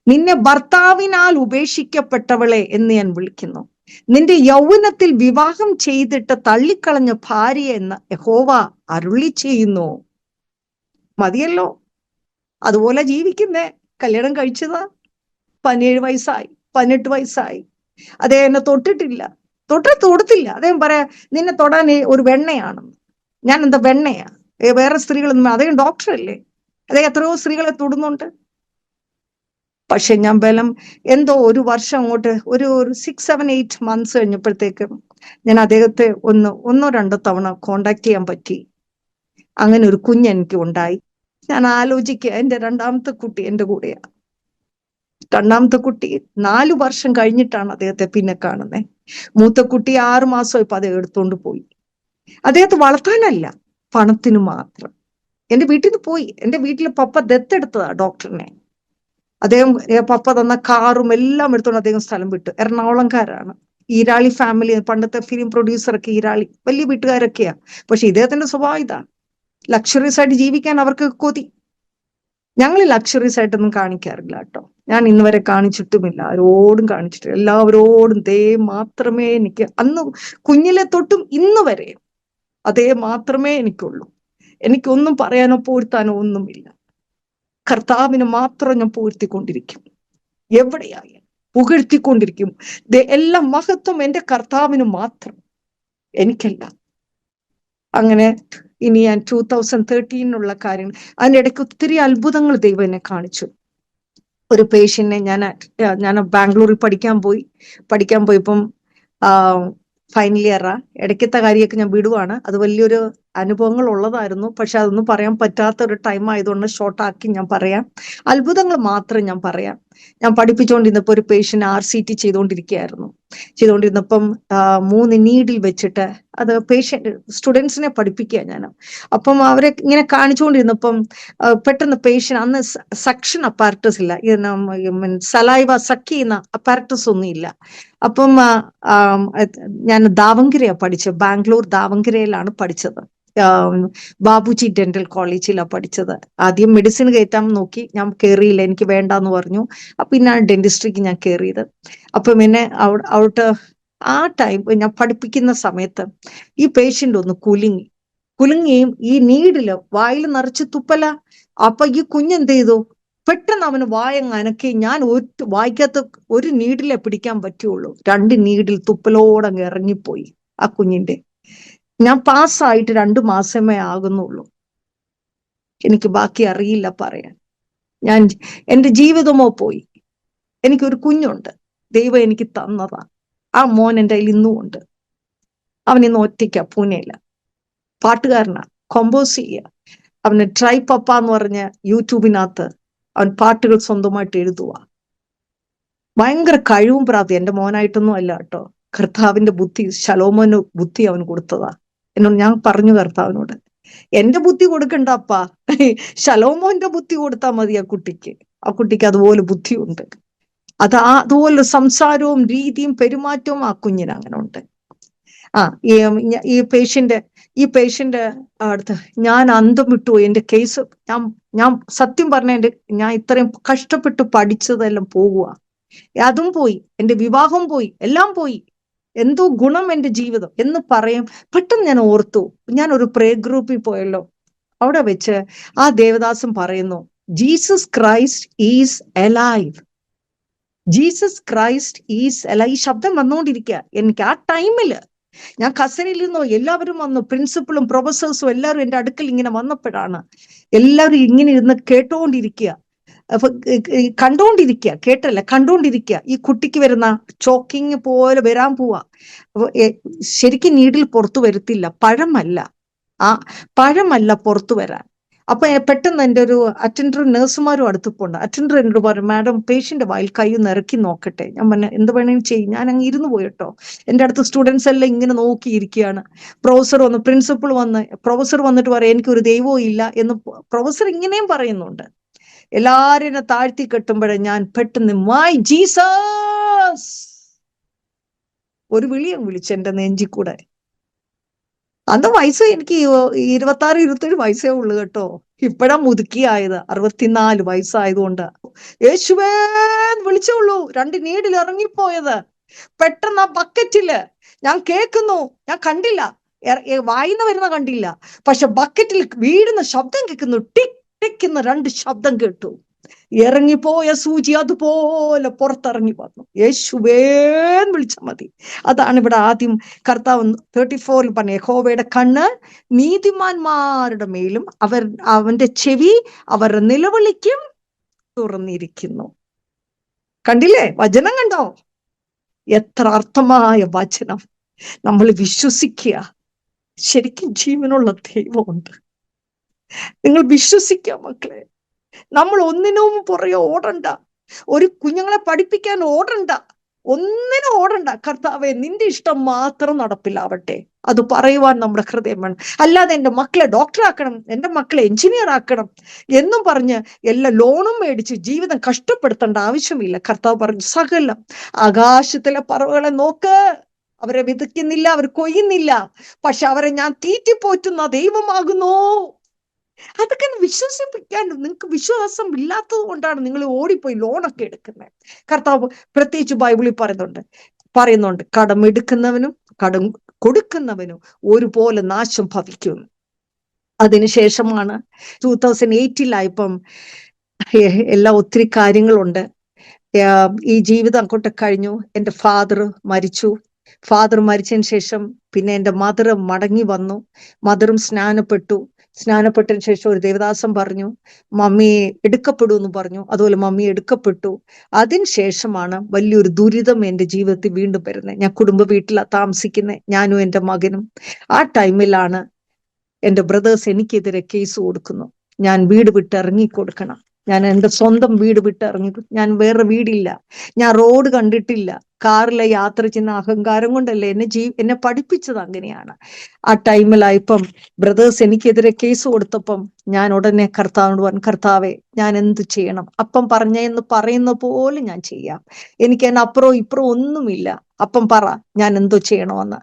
നിന്നെ ഭർത്താവിനാൽ ഉപേക്ഷിക്കപ്പെട്ടവളെ എന്ന് ഞാൻ വിളിക്കുന്നു. നിന്റെ യൗവനത്തിൽ വിവാഹം ചെയ്തിട്ട് തള്ളിക്കളഞ്ഞ ഭാര്യ എന്ന് യഹോവ അരുളി ചെയ്യുന്നു. മതിയല്ലോ, അതുപോലെ ജീവിക്കുന്നേ. കല്യാണം കഴിച്ചതാ, 17 വയസ്സായി, 18 വയസ്സായി. അദ്ദേഹം എന്നെ തൊട്ടില്ല. അദ്ദേഹം പറയാ, നിന്നെ തൊടാൻ ഒരു വെണ്ണയാണെന്ന്. ഞാൻ എന്താ വെണ്ണയാ? വേറെ സ്ത്രീകളൊന്നും, അദ്ദേഹം ഡോക്ടറല്ലേ, അദ്ദേഹം എത്രയോ സ്ത്രീകളെ തൊടുന്നുണ്ട്. പക്ഷെ ഞാൻ എന്തോ ഒരു വർഷം അങ്ങോട്ട്, ഒരു 6, 7, 8 months കഴിഞ്ഞപ്പോഴത്തേക്ക് ഞാൻ അദ്ദേഹത്തെ ഒന്നോ രണ്ടോ തവണ കോണ്ടാക്ട് ചെയ്യാൻ പറ്റി. അങ്ങനെ ഒരു കുഞ്ഞ് എനിക്ക് ഉണ്ടായി. ഞാൻ ആലോചിക്കുക, എന്റെ രണ്ടാമത്തെ കുട്ടി എന്റെ കൂടെയാ. രണ്ടാമത്തെ കുട്ടി 4 വർഷം കഴിഞ്ഞിട്ടാണ് അദ്ദേഹത്തെ പിന്നെ കാണുന്നത്. മൂത്ത കുട്ടി 6 മാസം ഇപ്പൊ അദ്ദേഹം എടുത്തോണ്ട് പോയി. അദ്ദേഹത്തെ വളർത്താനല്ല, പണത്തിന് മാത്രം. എന്റെ വീട്ടിൽ നിന്ന് പോയി. എന്റെ വീട്ടിൽ പപ്പ ദത്തെടുത്തതാ ഡോക്ടറിനെ. അദ്ദേഹം പപ്പ തന്ന കാറും എല്ലാം എടുത്തോണ്ട് അദ്ദേഹം സ്ഥലം വിട്ടു. എറണാകുളംകാരാണ്. ഈരാളി ഫാമിലി, പണ്ടത്തെ ഫിലിം പ്രൊഡ്യൂസറൊക്കെ ഈരാളി, വലിയ വീട്ടുകാരൊക്കെയാ. പക്ഷെ ഇദ്ദേഹത്തിന്റെ സ്വഭാവം ഇതാ, ലക്ഷറീസ് ആയിട്ട് ജീവിക്കാൻ അവർക്ക് കൊതി. ഞങ്ങൾ ലക്ഷറീസ് ആയിട്ടൊന്നും കാണിക്കാറില്ല കേട്ടോ. ഞാൻ ഇന്ന് വരെ കാണിച്ചിട്ടുമില്ല, ആരോടും കാണിച്ചിട്ടില്ല. എല്ലാവരോടും ദേ മാത്രമേ എനിക്ക്, അന്ന് കുഞ്ഞിലെ തൊട്ടും ഇന്ന് വരെ അതേ മാത്രമേ എനിക്കുള്ളൂ. എനിക്കൊന്നും പറയാനോ പോഴ്ത്താനോ ഒന്നുമില്ല. കർത്താവിന് മാത്രം ഞാൻ പുകഴ്ത്തിക്കൊണ്ടിരിക്കും. എവിടെയായാലും പുകഴ്ത്തിക്കൊണ്ടിരിക്കും. എല്ലാ മഹത്വം എന്റെ കർത്താവിന് മാത്രം, എനിക്കല്ല. അങ്ങനെ ഇനി ഞാൻ 2013 കാര്യങ്ങൾ, അതിൻ്റെ ഇടയ്ക്ക് ഒത്തിരി അത്ഭുതങ്ങൾ ദൈവം എന്നെ കാണിച്ചു. ഒരു പേഷ്യന്റിനെ ഞാൻ ബാംഗ്ലൂരിൽ പഠിക്കാൻ പോയപ്പം ഫൈനൽ ഇയറാ, ഇടയ്ക്കത്തെ കാര്യമൊക്കെ ഞാൻ വിടുവാണ്. അത് വലിയൊരു അനുഭവങ്ങൾ ഉള്ളതായിരുന്നു, പക്ഷെ അതൊന്നും പറയാൻ പറ്റാത്ത ഒരു ടൈം ആയതുകൊണ്ട് ഷോർട്ടാക്കി ഞാൻ പറയാം. അത്ഭുതങ്ങൾ മാത്രം ഞാൻ പറയാം. ഞാൻ പഠിപ്പിച്ചുകൊണ്ടിരുന്നപ്പോൾ ഒരു പേഷ്യന്റ് RCT ചെയ്തുകൊണ്ടിരുന്നപ്പം 3 നീഡിൽ വെച്ചിട്ട്, അത് സ്റ്റുഡൻസിനെ പഠിപ്പിക്കുക ഞാൻ. അപ്പം അവരെ ഇങ്ങനെ കാണിച്ചുകൊണ്ടിരുന്നപ്പം പെട്ടെന്ന് പേഷ്യന്റ്, അന്ന് സക്ഷൻ അപ്പാരറ്റസ് ഇല്ല, സലൈവ സക്ക് ചെയ്യുന്ന അപ്പാരറ്റസ് ഒന്നും ഇല്ല. അപ്പം ഞാൻ ദാവങ്കരയാണ് പഠിച്ചത്, ബാംഗ്ലൂർ ദാവങ്കരയിലാണ് പഠിച്ചത്. ബാബുജി ഡെന്റൽ കോളേജിലാണ് പഠിച്ചത്. ആദ്യം മെഡിസിൻ കയറ്റാൻ നോക്കി, ഞാൻ കയറിയില്ല, എനിക്ക് വേണ്ടാന്ന് പറഞ്ഞു. പിന്നാണ് ഡെന്റിസ്ട്രിക്ക് ഞാൻ കയറിയത്. അപ്പം എന്നെ അവിടെ ആ ടൈം ഞാൻ പഠിപ്പിക്കുന്ന സമയത്ത് ഈ പേഷ്യന്റ് ഒന്ന് കുലുങ്ങിയും ഈ നീഡില് വായിൽ നിറച്ച് തുപ്പല. അപ്പൊ ഈ കുഞ്ഞെന്ത് ചെയ്തു, പെട്ടെന്ന് അവന് വായങ്ങനക്കി. ഞാൻ വായിക്കകത്ത് ഒരു നീഡിലെ പിടിക്കാൻ പറ്റുള്ളൂ, 2 നീഡിൽ തുപ്പലോടങ്ങ് ഇറങ്ങിപ്പോയി ആ കുഞ്ഞിന്റെ. ഞാൻ പാസ്സായിട്ട് 2 മാസമേ ആകുന്നുള്ളൂ. എനിക്ക് ബാക്കി അറിയില്ല പറയാൻ. എന്റെ ജീവിതമോ പോയി. എനിക്കൊരു കുഞ്ഞുണ്ട്, ദൈവം എനിക്ക് തന്നതാ. ആ മോൻ എൻ്റെ കയ്യിൽ ഇന്നും ഉണ്ട്. അവൻ ഇന്ന് ഒറ്റയ്ക്ക, പൂനെയില, പാട്ടുകാരനാ, കോമ്പോസ് ചെയ്യുക. അവന് ട്രൈ പപ്പ എന്ന് പറഞ്ഞ യൂട്യൂബിനകത്ത് അവൻ പാട്ടുകൾ സ്വന്തമായിട്ട് എഴുതുക. ഭയങ്കര കഴിവും പ്രാപ്തി. എൻ്റെ മോനായിട്ടൊന്നും അല്ല കേട്ടോ, കർത്താവിന്റെ ബുദ്ധി, ശലോമോന് ബുദ്ധി അവൻ കൊടുത്തതാ. എന്നോട് ഞാൻ പറഞ്ഞു കർത്താവിനോട്, എന്റെ ബുദ്ധി കൊടുക്കണ്ടപ്പാ, ശലോമോന്റെ ബുദ്ധി കൊടുത്താൽ മതി ആ കുട്ടിക്ക്. ആ കുട്ടിക്ക് അതുപോലെ ബുദ്ധിയുണ്ട്. അതുപോലെ സംസാരവും രീതിയും പെരുമാറ്റവും ആ കുഞ്ഞിന് അങ്ങനെ ഉണ്ട്. ഈ പേഷ്യന്റ് അടുത്ത് ഞാൻ അന്തം വിട്ടു. എന്റെ കേസ് ഞാൻ സത്യം പറഞ്ഞ ഞാൻ ഇത്രയും കഷ്ടപ്പെട്ട് പഠിച്ചതെല്ലാം പോകുക. അതും പോയി, എന്റെ വിവാഹം പോയി, എല്ലാം പോയി. എന്തോ ഗുണം എന്റെ ജീവിതം എന്ന് പറയും. പെട്ടെന്ന് ഞാൻ ഓർത്തു, ഞാൻ ഒരു പ്രേ ഗ്രൂപ്പിൽ പോയല്ലോ, അവിടെ വെച്ച് ആ ദേവദാസൻ പറയുന്നു, Jesus Christ is alive. Jesus Christ is alive. ഈ ശബ്ദം വന്നുകൊണ്ടിരിക്കുക എനിക്ക്. ആ ടൈമില് ഞാൻ കസനിൽ നിന്നോ എല്ലാവരും വന്നു, പ്രിൻസിപ്പളും പ്രൊഫസേഴ്സും എല്ലാവരും എൻ്റെ അടുക്കൽ ഇങ്ങനെ വന്നപ്പോഴാണ് എല്ലാവരും ഇങ്ങനെ ഇരുന്ന് കേട്ടോണ്ടിരിക്കുക, കണ്ടോണ്ടിരിക്കുക, കേട്ടല്ല കണ്ടോണ്ടിരിക്കുക. ഈ കുട്ടിക്ക് വരുന്ന ചോക്കിങ് പോലെ വരാൻ പോവാ. ശരിക്കും നീഡിൽ പുറത്തു വരുത്തില്ല, പഴമല്ല പുറത്തു വരാൻ. അപ്പൊ പെട്ടെന്ന് എൻ്റെ ഒരു അറ്റൻഡർ, നഴ്സുമാരും അടുത്തിപ്പുണ്ട്. അറ്റൻഡർ എന്നോട് പറഞ്ഞു, മാഡം പേഷ്യന്റ് വായിൽ കൈ നിറക്കി നോക്കട്ടെ. ഞാൻ പറഞ്ഞു എന്ത് വേണമെങ്കിലും ചെയ്യും. ഞാൻ അങ്ങ് ഇരുന്ന് പോയിട്ടോ. എൻ്റെ അടുത്ത് സ്റ്റുഡൻസ് എല്ലാം ഇങ്ങനെ നോക്കിയിരിക്കുകയാണ്. പ്രൊഫസർ വന്നിട്ട് പറയാം, എനിക്കൊരു ദൈവവും ഇല്ല എന്ന് പ്രൊഫസർ ഇങ്ങനെയും പറയുന്നുണ്ട്. എല്ലാരും എന്നെ താഴ്ത്തി കെട്ടുമ്പോഴേ ഞാൻ പെട്ടെന്ന് മൈ ജീസസ് ഒരു വിളിയും വിളിച്ചു എൻ്റെ നെഞ്ചി കൂടെ. അന്ന് വയസ്സ് എനിക്ക് 26-27 വയസ്സേ ഉള്ളു കേട്ടോ. ഇപ്പഴാ മുതുക്കിയായത്, 64 വയസ്സായതുകൊണ്ട്. യേശുവേ വിളിച്ചോളൂ. 2 നീഡിൽ ഇറങ്ങിപ്പോയത്. പെട്ടെന്ന് ആ ബക്കറ്റില് ഞാൻ കേൾക്കുന്നു, ഞാൻ കണ്ടില്ല, വായിന്ന് വരുന്ന കണ്ടില്ല, പക്ഷെ ബക്കറ്റിൽ വീഴുന്ന ശബ്ദം കേൾക്കുന്നു. ടിക് ടിക് എന്ന് 2 ശബ്ദം കേട്ടു. ഇറങ്ങിപ്പോയ സൂചി അതുപോലെ പുറത്തിറങ്ങി വന്നു. യേശുവേൻ വിളിച്ചാൽ മതി. അതാണ് ഇവിടെ ആദ്യം കർത്താവ് 34 പറഞ്ഞ, യഹോവയുടെ കണ്ണ് നീതിമാന്മാരുടെ മേലും അവന്റെ ചെവി അവരുടെ നിലവിളിക്കും തുറന്നിരിക്കുന്നു. കണ്ടില്ലേ വചനം? കണ്ടോ? എത്ര അർത്ഥമായ വചനം. നമ്മൾ വിശ്വസിക്കുക. ശരിക്കും ജീവനുള്ള ദൈവമുണ്ട്. നിങ്ങൾ വിശ്വസിക്കുക മക്കളെ. നമ്മൾ ഒന്നിനും പുറകെ ഓടണ്ട. ഒരു കുഞ്ഞുങ്ങളെ പഠിപ്പിക്കാൻ ഓടണ്ട, ഒന്നിനും ഓടണ്ട. കർത്താവേ നിന്റെ ഇഷ്ടം മാത്രം നടപ്പിലാവട്ടെ, അത് പറയുവാൻ നമ്മുടെ ഹൃദയം വേണം. അല്ലാതെ എൻ്റെ മക്കളെ ഡോക്ടറാക്കണം, എൻ്റെ മക്കളെ എഞ്ചിനീയർ ആക്കണം എന്നും പറഞ്ഞ് എല്ലാ ലോണും മേടിച്ച് ജീവിതം കഷ്ടപ്പെടുത്തേണ്ട ആവശ്യമില്ല. കർത്താവ് പറഞ്ഞു, സകലം ആകാശത്തിലെ പറവകളെ നോക്ക്, അവരെ വിതയ്ക്കുന്നില്ല, അവർ കൊയ്യുന്നില്ല, പക്ഷെ അവരെ ഞാൻ തീറ്റിപ്പോറ്റുന്ന ദൈവമാകുന്നു. അതൊക്കെ വിശ്വസിപ്പിക്കാൻ നിങ്ങൾക്ക് വിശ്വാസം ഇല്ലാത്തത് കൊണ്ടാണ് നിങ്ങൾ ഓടിപ്പോയി ലോണൊക്കെ എടുക്കുന്നത്. കർത്താവ് പ്രത്യേകിച്ച് ബൈബിളിൽ പറയുന്നുണ്ട്, കടമെടുക്കുന്നവനും കടം കൊടുക്കുന്നവനും ഒരുപോലെ നാശം ഭവിക്കും. അതിനുശേഷമാണ് 2008 എല്ലാം ഒത്തിരി കാര്യങ്ങളുണ്ട്. ഈ ജീവിതം അങ്ങോട്ട് കഴിഞ്ഞു. എൻ്റെ ഫാദർ മരിച്ചു. ഫാദർ മരിച്ചതിന് ശേഷം പിന്നെ എൻ്റെ മദർ മടങ്ങി വന്നു. മദറും സ്നാനപ്പെട്ടതിന് ശേഷം ഒരു ദേവദാസം പറഞ്ഞു മമ്മി എടുക്കപ്പെടൂ എന്ന് പറഞ്ഞു. അതുപോലെ മമ്മി എടുക്കപ്പെട്ടു. അതിനുശേഷമാണ് വലിയൊരു ദുരിതം എൻ്റെ ജീവിതത്തിൽ വീണ്ടും വരുന്നത്. ഞാൻ കുടുംബ വീട്ടിലാണ് താമസിക്കുന്നത്, ഞാനും എൻ്റെ മകനും. ആ ടൈമിലാണ് എൻ്റെ ബ്രദേഴ്സ് എനിക്കെതിരെ കേസ് കൊടുക്കുന്നു. ഞാൻ വീട് വിട്ട് ഇറങ്ങിക്കൊടുക്കണം. ഞാൻ എൻ്റെ സ്വന്തം വീട് വിട്ട് ഇറങ്ങി. ഞാൻ വേറെ വീടില്ല, ഞാൻ റോഡ് കണ്ടിട്ടില്ല. കാറിലെ യാത്ര ചെയ്യുന്ന അഹങ്കാരം കൊണ്ടല്ലേ എന്നെ പഠിപ്പിച്ചത് അങ്ങനെയാണ്. ആ ടൈമിലായപ്പം ബ്രദേഴ്സ് എനിക്കെതിരെ കേസ് കൊടുത്തപ്പം ഞാൻ ഉടനെ കർത്താവിനോട് പറഞ്ഞു, കർത്താവെ ഞാൻ എന്ത് ചെയ്യണം? അപ്പം പറഞ്ഞെന്ന് പറയുന്ന പോലെ ഞാൻ ചെയ്യാം. എനിക്ക് എന്നെ അപ്പുറവും ഇപ്പുറവും ഒന്നുമില്ല. അപ്പം പറ ഞാൻ എന്തോ ചെയ്യണമെന്ന്.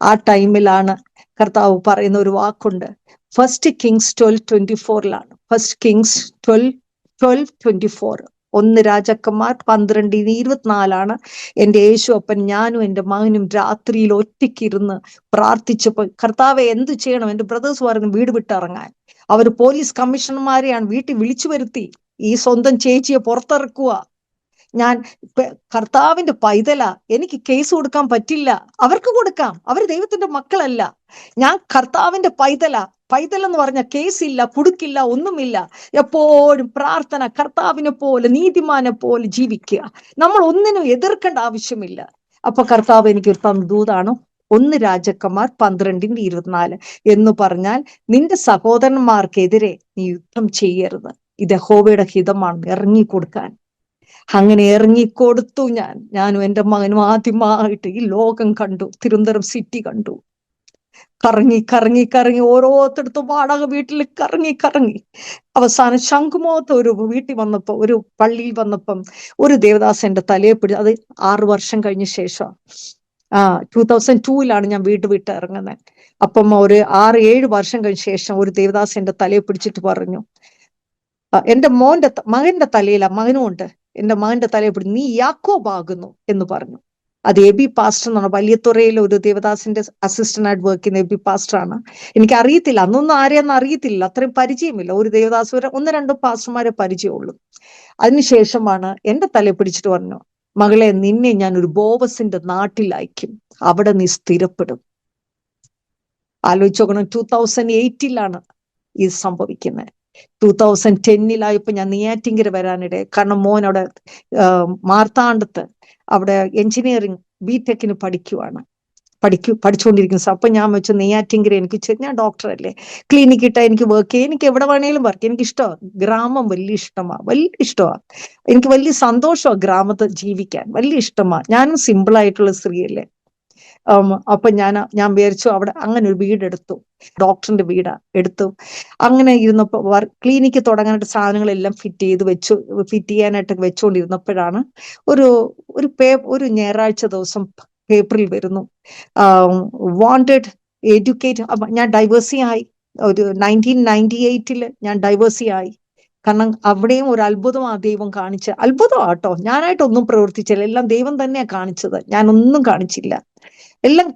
ആ ടൈമിലാണ് കർത്താവ് പറയുന്ന ഒരു വാക്കുണ്ട്. 1 Kings 12:24 1 Kings 12:24. 1 രാജാക്കന്മാർ 12:24 എൻ്റെ യേശു അപ്പൻ ഞാനും എൻ്റെ മകനും രാത്രിയിൽ ഒറ്റയ്ക്കിരുന്ന് പ്രാർത്ഥിച്ചപ്പോൾ കർത്താവെ എന്ത് ചെയ്യണം? എൻ്റെ ബ്രദേഴ്സ് പറഞ്ഞു വീട് വിട്ടിറങ്ങാൻ. അവർ പോലീസ് കമ്മീഷണർമാരെയാണ് വീട്ടിൽ വിളിച്ചു വരുത്തി ഈ സ്വന്തം ചേച്ചിയെ പുറത്തിറക്കുക. ഞാൻ കർത്താവിന്റെ പൈതല, എനിക്ക് കേസ് കൊടുക്കാൻ പറ്റില്ല. അവർക്ക് കൊടുക്കാം, അവർ ദൈവത്തിന്റെ മക്കളല്ല. ഞാൻ കർത്താവിന്റെ പൈതൽ എന്ന് പറഞ്ഞ കേസില്ല, കുടുക്കില്ല, ഒന്നുമില്ല. എപ്പോഴും പ്രാർത്ഥന, കർത്താവിനെ പോലെ നീതിമാനെ പോലെ ജീവിക്കുക. നമ്മൾ ഒന്നിനും എതിർക്കേണ്ട ആവശ്യമില്ല. അപ്പൊ കർത്താവ് എനിക്ക് തന്ന ദൂതാണ് 1 രാജാക്കന്മാർ 12:24 എന്ന് പറഞ്ഞാൽ നിന്റെ സഹോദരന്മാർക്കെതിരെ നീ യുദ്ധം ചെയ്യരുത്. ഇത് യഹോവയുടെ ഹിതമാണ്, ഇറങ്ങിക്കൊടുക്കാൻ. അങ്ങനെ ഇറങ്ങിക്കൊടുത്തു. ഞാനും എൻ്റെ മകനും ആദ്യമായിട്ട് ഈ ലോകം കണ്ടു. തിരുവനന്തപുരം സിറ്റി കണ്ടു. കറങ്ങി ഓരോരുത്തടത്തും വാടക വീട്ടിൽ കറങ്ങി അവസാനം ശംഖുമുഖത്ത് ഒരു വീട്ടിൽ വന്നപ്പോ, ഒരു പള്ളിയിൽ വന്നപ്പം ഒരു ദേവദാസൻ എൻ്റെ തലയെ പിടി. അത് 6 വർഷം കഴിഞ്ഞ ശേഷം 2002 ഞാൻ വീട് വിട്ട് ഇറങ്ങുന്നത്. അപ്പം ഒരു 6-7 വർഷം കഴിഞ്ഞ ശേഷം ഒരു ദേവദാസൻ എൻ്റെ തലയെ പിടിച്ചിട്ട് പറഞ്ഞു, എൻ്റെ മകന്റെ തലയില, മകനും ഉണ്ട്, എൻ്റെ മകന്റെ തലയെ പിടിച്ച് നീ യാക്കോബാകുന്നു എന്ന് പറഞ്ഞു. അത് എബി പാസ്റ്റർ എന്നാണ്. വലിയതുറയിൽ ഒരു ദേവദാസിന്റെ അസിസ്റ്റന്റ് ആയിട്ട് വർക്ക് ചെയ്യുന്ന എബി പാസ്റ്റർ ആണ്. എനിക്ക് അറിയത്തില്ല, അന്നൊന്നും ആരെയൊന്നും അറിയത്തില്ല, അത്രയും പരിചയമില്ല. ഒരു ദേവദാസ് 1-2 പാസ്റ്റർമാരെ പരിചയമുള്ളൂ. അതിനുശേഷമാണ് എൻ്റെ തലയെ പിടിച്ചിട്ട് പറഞ്ഞു, മകളെ നിന്നെ ഞാൻ ഒരു ബോവസിന്റെ നാട്ടിൽ അയക്കും, അവിടെ നീ സ്ഥിരപ്പെടും. ആലോചിച്ച് നോക്കണം, 2008 ഇത് സംഭവിക്കുന്നത്. 2010 ഞാൻ നെയ്യാറ്റിങ്കര വരാനിടെ. കാരണം മോൻ അവിടെ മാർത്താണ്ഡത്ത് അവിടെ എഞ്ചിനീയറിംഗ് ബിടെക്കിന് പഠിച്ചുകൊണ്ടിരിക്കുന്ന. അപ്പൊ ഞാൻ വെച്ചു നെയ്യാറ്റിങ്കര, എനിക്ക് ഞാൻ ഡോക്ടറല്ലേ, ക്ലിനിക്ക് ഇട്ടാ എനിക്ക് വർക്ക് ചെയ്യാം, എനിക്ക് എവിടെ വേണേലും വർക്ക്. എനിക്ക് ഇഷ്ടമാണ് ഗ്രാമം, വലിയ ഇഷ്ടമാണ്. എനിക്ക് വലിയ സന്തോഷമാണ് ഗ്രാമത്തിൽ ജീവിക്കാൻ, വലിയ ഇഷ്ടമാണ്. ഞാനും സിമ്പിൾ ആയിട്ടുള്ള സ്ത്രീയല്ലേ. അപ്പൊ ഞാൻ വിചാരിച്ചു അവിടെ അങ്ങനെ ഒരു വീടെടുത്തു, ഡോക്ടറിന്റെ വീടാ എടുത്തു. അങ്ങനെ ഇരുന്നപ്പോ ക്ലിനിക്ക് തുടങ്ങാനായിട്ട് സാധനങ്ങളെല്ലാം ഫിറ്റ് ചെയ്യാനായിട്ട് വെച്ചുകൊണ്ടിരുന്നപ്പോഴാണ് ഒരു ഞായറാഴ്ച ദിവസം പേപ്പറിൽ വരുന്നു, വാണ്ടഡ് എഡ്യൂക്കേറ്റ്. ഞാൻ ഡൈവേഴ്സി ആയി. ഒരു 1998 ഞാൻ ഡൈവേഴ്സി ആയി. കാരണം അവിടെയും ഒരു അത്ഭുതം ആ ദൈവം കാണിച്ച അത്ഭുതമാട്ടോ. ഞാനായിട്ടൊന്നും പ്രവർത്തിച്ചില്ല, എല്ലാം ദൈവം തന്നെയാ കാണിച്ചത്, ഞാനൊന്നും കാണിച്ചില്ല. എല്ലാം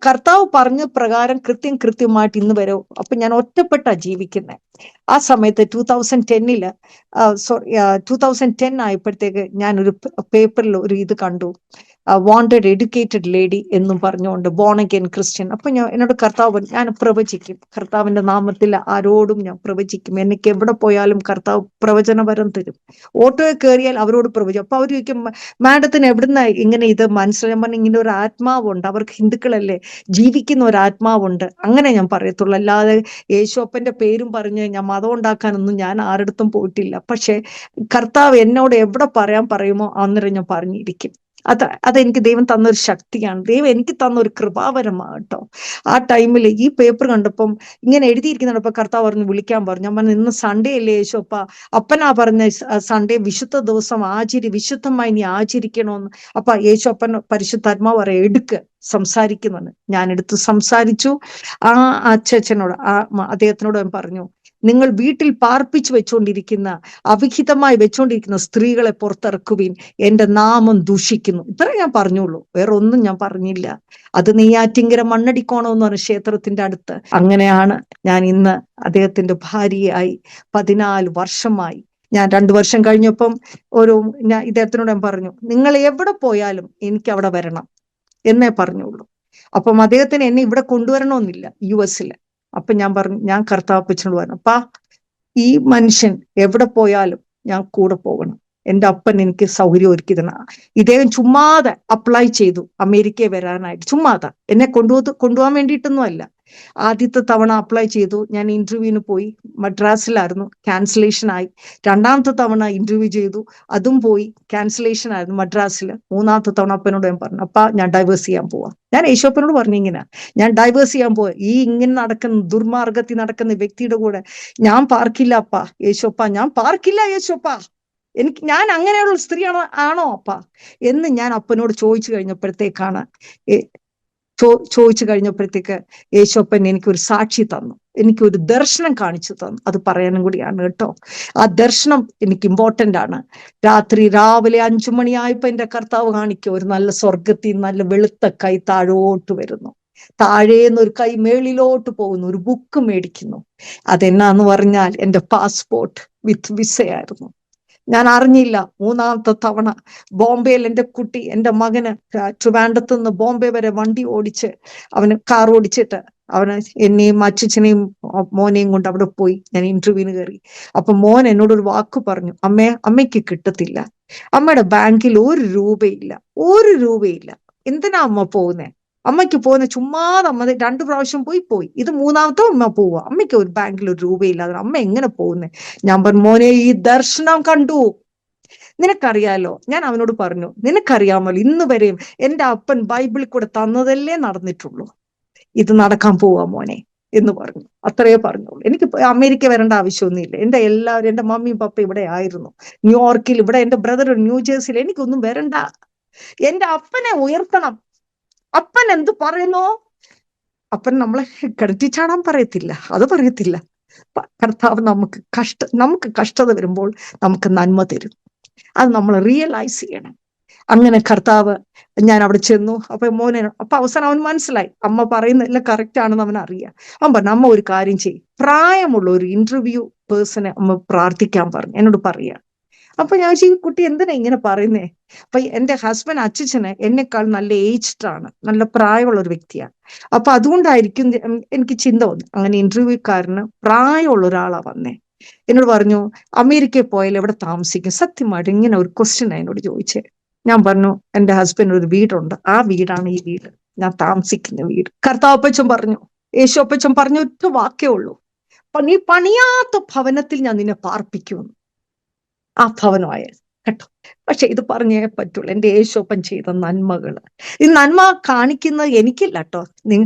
കർത്താവ് പറഞ്ഞ പ്രകാരം കൃത്യമായിട്ട് ഇന്ന് വരെ. അപ്പൊ ഞാൻ ഒറ്റപ്പെട്ടാ ജീവിക്കുന്നത്. ആ സമയത്ത് 2010 ആയപ്പോഴത്തേക്ക് ഞാനൊരു പേപ്പറിൽ ഒരു ഇത് കണ്ടു, വാണ്ടഡ് എഡ്യൂക്കേറ്റഡ് ലേഡി എന്നും പറഞ്ഞുകൊണ്ട്, ബോൺ അഗൈൻ ക്രിസ്ത്യൻ. അപ്പൊ എന്നോട് കർത്താവ്, ഞാൻ പ്രവചിക്കും, കർത്താവിന്റെ നാമത്തിൽ ആരോടും ഞാൻ പ്രവചിക്കും. എനിക്ക് എവിടെ പോയാലും കർത്താവ് പ്രവചനവരം തരും. ഓട്ടോയിൽ കയറിയാൽ അവരോട് പ്രവചിക്കും. അപ്പൊ അവർ ചോദിക്കും, മാഡത്തിന് എവിടുന്ന ഇങ്ങനെ ഇത് മനസ്സിലാൻ? പറഞ്ഞ ഇങ്ങനെ ഒരു ആത്മാവുണ്ട്, അവർക്ക് ഹിന്ദുക്കളല്ലേ, ജീവിക്കുന്ന ഒരു ആത്മാവുണ്ട്, അങ്ങനെ ഞാൻ പറയത്തുള്ളൂ. അല്ലാതെ യേശുപ്പന്റെ പേരും പറഞ്ഞ് ഞാൻ മതം ഉണ്ടാക്കാനൊന്നും ഞാൻ ആരുടെ പോയിട്ടില്ല. പക്ഷെ കർത്താവ് എന്നോട് എവിടെ പറയുമോ അന്നേരം ഞാൻ പറഞ്ഞിരിക്കും. അതെനിക്ക് ദൈവം തന്നൊരു ശക്തിയാണ്, ദൈവം എനിക്ക് തന്നൊരു കൃപാവരമാണ് കേട്ടോ. ആ ടൈമിൽ ഈ പേപ്പർ കണ്ടപ്പം ഇങ്ങനെ എഴുതിയിരിക്കുന്നുണ്ടപ്പോ കർത്താവ് പറഞ്ഞു, വിളിക്കാൻ പറഞ്ഞു. ഞാൻ പറഞ്ഞു, ഇന്ന് സൺഡേ അല്ലേ യേശുപ്പ? അപ്പനാ പറഞ്ഞ സൺഡേ വിശുദ്ധ ദിവസം വിശുദ്ധമായി നീ ആചരിക്കണമെന്ന്. അപ്പൊ യേശുപ്പൻ പരിശുദ്ധാത്മാവ് പറയാം, എടുക്ക് സംസാരിക്കുമെന്ന്. ഞാൻ എടുത്ത് സംസാരിച്ചു. ആ അച്ഛനോട്, അദ്ദേഹത്തിനോട് ഞാൻ പറഞ്ഞു, നിങ്ങൾ വീട്ടിൽ പാർപ്പിച്ചു വെച്ചുകൊണ്ടിരിക്കുന്ന, അവിഹിതമായി വെച്ചുകൊണ്ടിരിക്കുന്ന സ്ത്രീകളെ പുറത്തിറക്കുവിൻ, എന്റെ നാമം ദൂഷിക്കുന്നു. ഇത്ര ഞാൻ പറഞ്ഞുള്ളൂ, വേറെ ഒന്നും ഞാൻ പറഞ്ഞില്ല. അത് നെയ്യാറ്റിങ്കര മണ്ണടിക്കോണം എന്ന് പറഞ്ഞ ക്ഷേത്രത്തിന്റെ അടുത്ത്. അങ്ങനെയാണ് ഞാൻ ഇന്ന് അദ്ദേഹത്തിന്റെ ഭാര്യയായി. 14 വർഷമായി ഞാൻ 2 വർഷം കഴിഞ്ഞപ്പം ഞാൻ ഇദ്ദേഹത്തിനോട് ഞാൻ പറഞ്ഞു, നിങ്ങൾ എവിടെ പോയാലും എനിക്ക് അവിടെ വരണം എന്നേ പറഞ്ഞുള്ളൂ. അപ്പം അദ്ദേഹത്തിന് എന്നെ ഇവിടെ കൊണ്ടുവരണമെന്നില്ല, US അപ്പൊ ഞാൻ പറഞ്ഞു, ഞാൻ കർത്താപ്പച്ചനോട് പറഞ്ഞു, അപ്പാ ഈ മനുഷ്യൻ എവിടെ പോയാലും ഞാൻ കൂടെ പോകണം. എൻ്റെ അപ്പൻ എനിക്ക് സൗകര്യം ഒരുക്കി തന്ന. ഇദ്ദേഹം ചുമ്മാതെ അപ്ലൈ ചെയ്തു അമേരിക്കയിൽ വരാനായിട്ട്, ചുമ്മാതെ. എന്നെ കൊണ്ടുപോകാൻ വേണ്ടിയിട്ടൊന്നും അല്ല. ആദ്യത്തെ തവണ അപ്ലൈ ചെയ്തു, ഞാൻ ഇന്റർവ്യൂവിന് പോയി, മദ്രാസിലായിരുന്നു, ക്യാൻസലേഷൻ ആയി. 2ാമത്തെ തവണ ഇന്റർവ്യൂ ചെയ്തു, അതും പോയി, ക്യാൻസലേഷൻ ആയിരുന്നു മദ്രാസിൽ. 3ാമത്തെ തവണ അപ്പനോട് ഞാൻ പറഞ്ഞു, അപ്പ ഞാൻ ഡൈവേഴ്സ് ചെയ്യാൻ പോവാ. ഞാൻ യേശോപ്പനോട് പറഞ്ഞു, ഇങ്ങനെ ഞാൻ ഡൈവേഴ്സ് ചെയ്യാൻ പോവാ, ഇങ്ങനെ നടക്കുന്ന ദുർമാർഗത്തിൽ നടക്കുന്ന വ്യക്തിയുടെ കൂടെ ഞാൻ പാർക്കില്ല അപ്പ യേശോപ്പ, ഞാൻ പാർക്കില്ല യേശോപ്പ, ഞാൻ അങ്ങനെയുള്ള സ്ത്രീയാണോ അപ്പ എന്ന് ഞാൻ അപ്പനോട് ചോദിച്ചു കഴിഞ്ഞപ്പോഴത്തേക്കാണ് യേശോപ്പൻ എനിക്കൊരു സാക്ഷി തന്നു, എനിക്കൊരു ദർശനം കാണിച്ചു തന്നു. അത് പറയാനും കൂടിയാണ് കേട്ടോ. ആ ദർശനം എനിക്ക് ഇമ്പോർട്ടന്റ് ആണ്. രാവിലെ 5 മണിയായപ്പോ എന്റെ കർത്താവ് കാണിക്കും, ഒരു നല്ല സ്വർഗത്തിൽ നല്ല വെളുത്ത കൈ താഴോട്ട് വരുന്നു, താഴേന്ന് ഒരു കൈ മേളിലോട്ട് പോകുന്നു, ഒരു ബുക്ക് മേടിക്കുന്നു. അതെന്നാന്ന് പറഞ്ഞാൽ എന്റെ പാസ്പോർട്ട് വിത്ത് വിസയായിരുന്നു. ഞാൻ അറിഞ്ഞില്ല. 3ാമത്തെ തവണ ബോംബെയിൽ എൻ്റെ മകന് ട്രിവാൻഡ്രത്ത് നിന്ന് ബോംബെ വരെ വണ്ടി ഓടിച്ച്, അവന് കാർ ഓടിച്ചിട്ട് അവന് എന്നെയും അച്ഛനെയും മോനെയും കൊണ്ട് അവിടെ പോയി. ഞാൻ ഇന്റർവ്യൂവിന് കയറി. അപ്പൊ മോൻ എന്നോടൊരു വാക്ക് പറഞ്ഞു, അമ്മയ്ക്ക് കിട്ടത്തില്ല, അമ്മയുടെ ബാങ്കിൽ 1 രൂപയില്ല, 1 രൂപയില്ല, എന്തിനാ അമ്മ പോകുന്നേ? അമ്മയ്ക്ക് പോകുന്ന ചുമ്മാതെ അമ്മ 2 പ്രാവശ്യം പോയി, ഇത് 3ാമത്തെ അമ്മ പോവുക, അമ്മയ്ക്ക് ഒരു ബാങ്കിൽ 1 രൂപയില്ലാതെ അമ്മ എങ്ങനെ പോകുന്നേ? ഞാൻ പറഞ്ഞു, മോനെ ഈ ദർശനം കണ്ടു, നിനക്കറിയാലോ. ഞാൻ അവനോട് പറഞ്ഞു, നിനക്കറിയാമല്ലോ ഇന്ന് വരെയും എൻ്റെ അപ്പൻ ബൈബിളിൽ കൂടെ തന്നതല്ലേ നടന്നിട്ടുള്ളൂ, ഇത് നടക്കാൻ പോവാ മോനെ എന്ന് പറഞ്ഞു. അത്രയേ പറഞ്ഞുള്ളൂ. എനിക്ക് അമേരിക്ക വരേണ്ട ആവശ്യമൊന്നുമില്ല. എൻ്റെ മമ്മിയും പപ്പയും ഇവിടെ ആയിരുന്നു, ന്യൂയോർക്കിൽ. ഇവിടെ എൻ്റെ ബ്രദർ ന്യൂജേഴ്സിയിൽ. എനിക്കൊന്നും വരണ്ട. എൻ്റെ അപ്പനെ ഉയർത്തണം. അപ്പൻ എന്ത് പറയുന്നോ, അപ്പൻ നമ്മളെ കിടത്തി ചാടാൻ പറയത്തില്ല, അത് പറയത്തില്ല. കർത്താവ് നമുക്ക് കഷ്ടത വരുമ്പോൾ നമുക്ക് നന്മ തരും. അത് നമ്മൾ റിയലൈസ് ചെയ്യണം. അങ്ങനെ കർത്താവ്, ഞാൻ അവിടെ ചെന്നു. അപ്പൊ അവസാനം അവൻ മനസ്സിലായി, അമ്മ പറയുന്നതെല്ലാം കറക്റ്റ് ആണെന്ന് അവൻ അറിയാം. അവൻ പറഞ്ഞു, അമ്മ ഒരു കാര്യം ചെയ്യും, പ്രായമുള്ള ഒരു ഇന്റർവ്യൂ പേഴ്സണെ അമ്മ പ്രാർത്ഥിക്കാൻ പറഞ്ഞു, എന്നോട് പറയാ. അപ്പൊ ഞാൻ ഈ കുട്ടി എന്തിനാ ഇങ്ങനെ പറയുന്നേ? അപ്പൊ എൻ്റെ ഹസ്ബൻഡ് അച്ഛന് എന്നെക്കാൾ നല്ല ഏജ്ഡ് ആണ്, നല്ല പ്രായമുള്ള ഒരു വ്യക്തിയാണ്. അപ്പൊ അതുകൊണ്ടായിരിക്കും എനിക്ക് ചിന്ത വന്നു. അങ്ങനെ ഇന്റർവ്യൂക്കാരന് പ്രായമുള്ള ഒരാളാ വന്നേ. എന്നോട് പറഞ്ഞു, അമേരിക്കയിൽ പോയാൽ എവിടെ താമസിക്കും? സത്യമായിട്ട് ഇങ്ങനെ ഒരു ക്വസ്റ്റ്യൻ എന്നോട് ചോദിച്ചേ. ഞാൻ പറഞ്ഞു, എൻ്റെ ഹസ്ബൻഡ് ഒരു വീടുണ്ട്, ആ വീടാണ് ഈ വീട്, ഞാൻ താമസിക്കുന്ന വീട്. കർത്താവപ്പച്ചൻ പറഞ്ഞു, യേശുപ്പച്ചൻ പറഞ്ഞു ഒറ്റ വാക്കേ ഉള്ളൂ, നീ പണിയാത്ത ഭവനത്തിൽ ഞാൻ നിന്നെ പാർപ്പിക്കുമെന്ന്. ആ ഭവനമായ കേട്ടോ. പക്ഷെ ഇത് പറഞ്ഞേ പറ്റുള്ളൂ. എൻ്റെ യേശോപ്പൻ ചെയ്ത നന്മകള്, ഈ നന്മ കാണിക്കുന്നത് എനിക്കില്ല കേട്ടോ.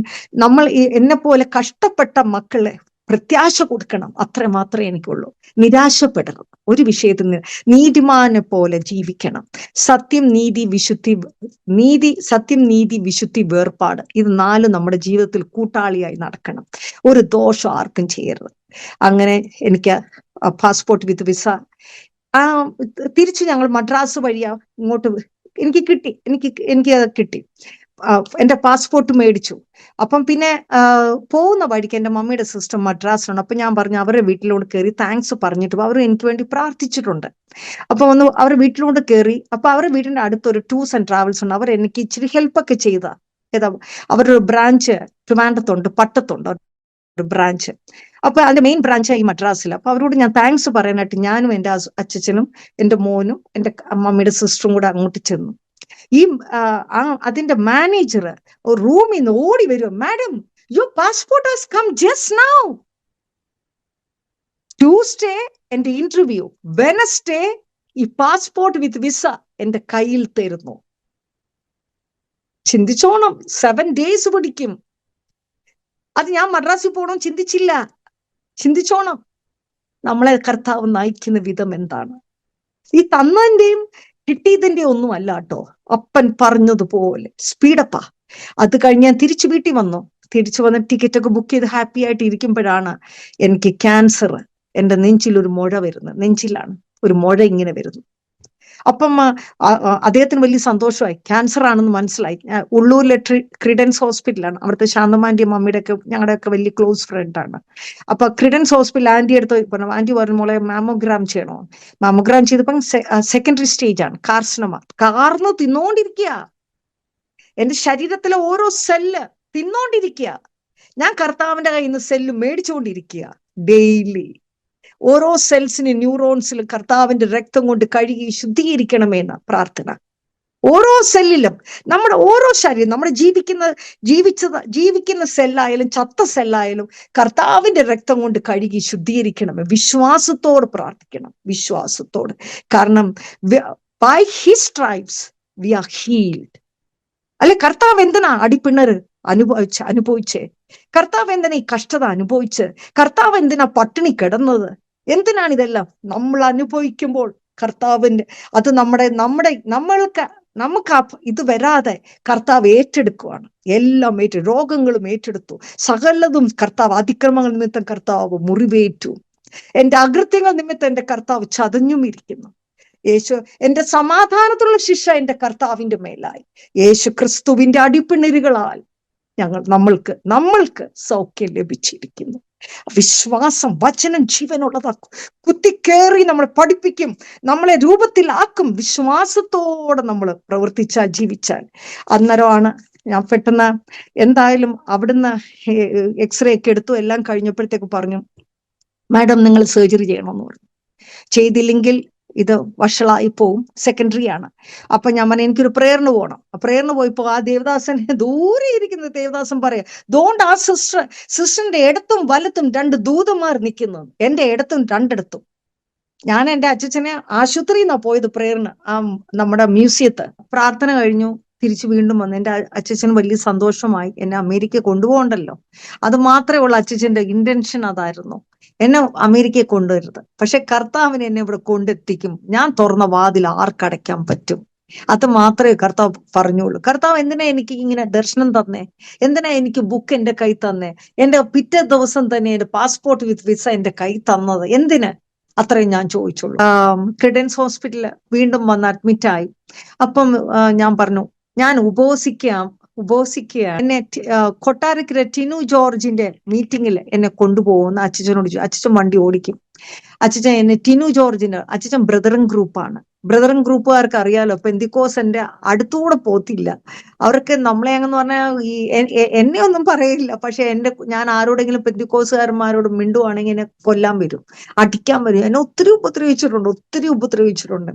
നമ്മൾ എന്നെ പോലെ കഷ്ടപ്പെട്ട മക്കളെ പ്രത്യാശ കൊടുക്കണം, അത്ര മാത്രമേ എനിക്കുള്ളൂ. നിരാശപ്പെടണം ഒരു വിഷയത്തിൽ. നീതിമാനെ പോലെ ജീവിക്കണം. സത്യം, നീതി, വിശുദ്ധി, വേർപാട്, ഇത് 4 നമ്മുടെ ജീവിതത്തിൽ കൂട്ടാളിയായി നടക്കണം. ഒരു ദോഷം ആർക്കും ചെയ്യരുത്. അങ്ങനെ എനിക്ക് പാസ്പോർട്ട് വിത്ത് വിസ തിരിച്ചു ഞങ്ങൾ മദ്രാസ് വഴിയാ ഇങ്ങോട്ട് എനിക്ക് കിട്ടി. എനിക്ക് അത് കിട്ടി. എൻ്റെ പാസ്പോർട്ട് മേടിച്ചു. അപ്പം പിന്നെ പോകുന്ന വഴിക്ക് എൻ്റെ മമ്മിയുടെ സിസ്റ്റർ മദ്രാസിലാണ്. അപ്പൊ ഞാൻ പറഞ്ഞു, അവരുടെ വീട്ടിലോട്ട് കയറി താങ്ക്സ് പറഞ്ഞിട്ട് അവർ എനിക്ക് വേണ്ടി പ്രാർത്ഥിച്ചിട്ടുണ്ട്. അപ്പൊ അവരുടെ വീട്ടിലോട്ട് കയറി. അപ്പൊ അവരുടെ വീടിന്റെ അടുത്തൊരു ടൂർസ് ആൻഡ് ട്രാവൽസ് ഉണ്ട്. അവർ എനിക്ക് ഇച്ചിരി ഹെൽപ്പൊക്കെ ചെയ്ത അവരുടെ ബ്രാഞ്ച് ട്രിവാൻഡ്രത്തുണ്ട്, പട്ടത്തുണ്ട് ഒരു ബ്രാഞ്ച്. അപ്പൊ അതിന്റെ മെയിൻ ബ്രാഞ്ചായി മദ്രാസിൽ. അപ്പൊ അവരോട് ഞാൻ താങ്ക്സ് പറയാനായിട്ട് ഞാനും എൻ്റെ അച്ഛനും എൻ്റെ മോനും എൻ്റെ മമ്മിയുടെ സിസ്റ്ററും കൂടെ അങ്ങോട്ട് ചെന്നു. അതിന്റെ മാനേജർ റൂമിൽ നിന്ന് ഓടി വരും, madam your passport has come just now. Tuesday എന്റെ ഇന്റർവ്യൂ, വെനസ്ഡേ ഈ പാസ്പോർട്ട് വിത്ത് വിസ എന്റെ കയ്യിൽ തരുന്നു. ചിന്തിച്ചോണം, 7 days പിടിക്കും. അത് ഞാൻ മദ്രാസിൽ പോകണം ചിന്തിച്ചില്ല. ചിന്തിച്ചോണം നമ്മളെ കർത്താവ് നയിക്കുന്ന വിധം എന്താണ്. ഈ തന്നതിന്റെയും കിട്ടിയതിന്റെ ഒന്നും അല്ല കേട്ടോ. അപ്പൻ പറഞ്ഞതുപോലെ സ്പീഡപ്പാ. അത് കഴിഞ്ഞ് ഞാൻ തിരിച്ചു വീട്ടിൽ വന്നു. തിരിച്ചു വന്ന് ടിക്കറ്റൊക്കെ ബുക്ക് ചെയ്ത് ഹാപ്പി ആയിട്ട് ഇരിക്കുമ്പോഴാണ് എനിക്ക് ക്യാൻസർ, എൻ്റെ നെഞ്ചിൽ ഒരു മുഴ വരുന്നത്. നെഞ്ചിലാണ് ഒരു മുഴ ഇങ്ങനെ വരുന്നു. അപ്പം അദ്ദേഹത്തിന് വലിയ സന്തോഷമായി, ക്യാൻസർ ആണെന്ന് മനസ്സിലായി. ഉള്ളൂരിലെ ക്രിഡൻസ് ഹോസ്പിറ്റലാണ്, അവിടുത്തെ ശാന്തമാന്റിയും മമ്മിയുടെ ഒക്കെ ഞങ്ങളുടെ ഒക്കെ വലിയ ക്ലോസ് ഫ്രണ്ടാണ്. അപ്പൊ ക്രിഡൻസ് ഹോസ്പിറ്റൽ ആന്റി എടുത്ത് പറഞ്ഞു, ആന്റി പറഞ്ഞു മോളെ മാമോഗ്രാം ചെയ്യണോ? മാമോഗ്രാം ചെയ്തപ്പം സെക്കൻഡറി സ്റ്റേജ് ആണ്, കാർസിനോമ. കാർന്ന് തിന്നോണ്ടിരിക്കുക, എന്റെ ശരീരത്തിലെ ഓരോ സെല്ല് തിന്നോണ്ടിരിക്കുക. ഞാൻ കർത്താവിന്റെ കയ്യിൽ നിന്ന് സെല്ല് മേടിച്ചുകൊണ്ടിരിക്കുക ഡെയിലി. ഓരോ സെൽസിനും ന്യൂറോൺസിലും കർത്താവിന്റെ രക്തം കൊണ്ട് കഴുകി ശുദ്ധീകരിക്കണമെന്ന പ്രാർത്ഥന. ഓരോ സെല്ലിലും, നമ്മുടെ ഓരോ ശരീരം, നമ്മുടെ ജീവിക്കുന്ന സെല്ലായാലും ചത്ത സെല്ലായാലും കർത്താവിന്റെ രക്തം കൊണ്ട് കഴുകി ശുദ്ധീകരിക്കണമേ. വിശ്വാസത്തോട് പ്രാർത്ഥിക്കണം, വിശ്വാസത്തോട്. കാരണം by his stripes we are healed. അല്ലെ, കർത്താവ് എന്തിനാ അടിപ്പിണര് അനുഭവിച്ചേ? കർത്താവ് എന്തിനാ ഈ കഷ്ടത അനുഭവിച്ച്? കർത്താവ് എന്തിനാ പട്ടിണി കിടന്നത്? എന്തിനാണ് ഇതെല്ലാം? നമ്മൾ അനുഭവിക്കുമ്പോൾ കർത്താവിന്റെ അത് നമുക്ക് ഇത് വരാതെ കർത്താവ് ഏറ്റെടുക്കുവാണ്. എല്ലാം രോഗങ്ങളും ഏറ്റെടുത്തു, സകലതും കർത്താവ്. അതിക്രമങ്ങൾ നിമിത്തം കർത്താവ് മുറിവേറ്റു, എന്റെ അകൃത്യങ്ങൾ നിമിത്തം എന്റെ കർത്താവ് ചതഞ്ഞും ഇരിക്കുന്നു. യേശു എന്റെ സമാധാനത്തിലുള്ള ശിക്ഷ എന്റെ കർത്താവിന്റെ മേലായി. യേശു ക്രിസ്തുവിന്റെ അടിപ്പിണരുകളാൽ നമ്മൾക്ക് സൗഖ്യം ലഭിച്ചിരിക്കുന്നു. വിശ്വാസം, വചനം ജീവനുള്ളതാക്കും, കുത്തിക്കേറി നമ്മളെ പഠിപ്പിക്കും, നമ്മളെ രൂപത്തിലാക്കും. വിശ്വാസത്തോടെ നമ്മൾ പ്രവർത്തിച്ചാൽ, ജീവിച്ചാൽ. അന്നേരമാണ് ഞാൻ പെട്ടെന്ന് എന്തായാലും അവിടുന്ന് എക്സ്റേ ഒക്കെ എടുത്തു. എല്ലാം കഴിഞ്ഞപ്പോഴത്തേക്ക് പറഞ്ഞു, മാഡം നിങ്ങൾ സർജറി ചെയ്യണമെന്ന് പറഞ്ഞു. ചെയ്തില്ലെങ്കിൽ ഇത് വഷളായി പോവും, സെക്കൻഡറി ആണ്. അപ്പൊ ഞാൻ പറഞ്ഞു എനിക്കൊരു പ്രേയറിന് പോകണം. പ്രേയറിന് പോയപ്പോ ആ ദേവദാസൻ, ദൂരെ ഇരിക്കുന്ന ദേവദാസൻ പറയാ, ഡോണ്ട് ആ സിസ്റ്ററിന്റെ ഇടത്തും വലത്തും 2 ദൂതന്മാർ നിൽക്കുന്നു, എന്റെ ഇടത്തും 2 ഞാൻ എന്റെ അച്ഛനെ ആശുപത്രിയിൽ നിന്നാ പോയത് പ്രേയറിന്, നമ്മുടെ മ്യൂസിയത്ത്. പ്രാർത്ഥന കഴിഞ്ഞു, തിരിച്ചു വീണ്ടും വന്നു. എന്റെ അച്ഛൻ വലിയ സന്തോഷമായി, എന്നെ അമേരിക്ക കൊണ്ടുപോകണ്ടല്ലോ. അത് മാത്രമേ ഉള്ളൂ അച്ഛന്റെ ഇന്റൻഷൻ, അതായിരുന്നു എന്നെ അമേരിക്കയെ കൊണ്ടുവരുന്നത്. പക്ഷെ കർത്താവിന് എന്നെ ഇവിടെ കൊണ്ടെത്തിക്കും. ഞാൻ തുറന്ന വാതിൽ ആർക്കടയ്ക്കാൻ പറ്റും? അത് മാത്രമേ കർത്താവ് പറഞ്ഞുള്ളൂ. കർത്താവ് എന്തിനാ എനിക്ക് ഇങ്ങനെ ദർശനം തന്നേ? എന്തിനാ എനിക്ക് ബുക്ക് എന്റെ കൈ തന്നേ? എന്റെ പിറ്റേ ദിവസം തന്നെ എന്റെ പാസ്പോർട്ട് വിത്ത് വിസ എന്റെ കൈ തന്നത് എന്തിന്? അത്രയും ഞാൻ ചോദിച്ചുള്ളൂ. ക്രിഡൻസ് ഹോസ്പിറ്റലിൽ വീണ്ടും വന്ന് അഡ്മിറ്റായി. അപ്പം ഞാൻ പറഞ്ഞു, ഞാൻ ഉപവസിക്കുക. എന്നെ കൊട്ടാരക്കര ടിനു ജോർജിന്റെ മീറ്റിങ്ങിൽ എന്നെ കൊണ്ടുപോകുന്ന അച്ഛനോട് ചോദിച്ചു. അച്ഛൻ വണ്ടി ഓടിക്കും. അച്ഛൻ എന്നെ ടിനു ജോർജിന്റെ, അച്ഛൻ ബ്രദറൻ ഗ്രൂപ്പാണ്. ബ്രദറൻ ഗ്രൂപ്പുകാർക്ക് അറിയാലോ, പെന്തിക്കോസിന്റെ അടുത്തൂടെ പോത്തില്ല അവർക്ക്. നമ്മളെ അങ്ങെന്ന് പറഞ്ഞാൽ എന്നെ ഒന്നും പറയില്ല, പക്ഷെ ഞാൻ ആരോടെങ്കിലും പെന്തിക്കോസുകാരന്മാരോട് മിണ്ടുവാണെങ്കിൽ എന്നെ കൊല്ലാൻ വരും, അടിക്കാൻ വരും. എന്നെ ഒത്തിരി ഉപദ്രവിച്ചിട്ടുണ്ട്.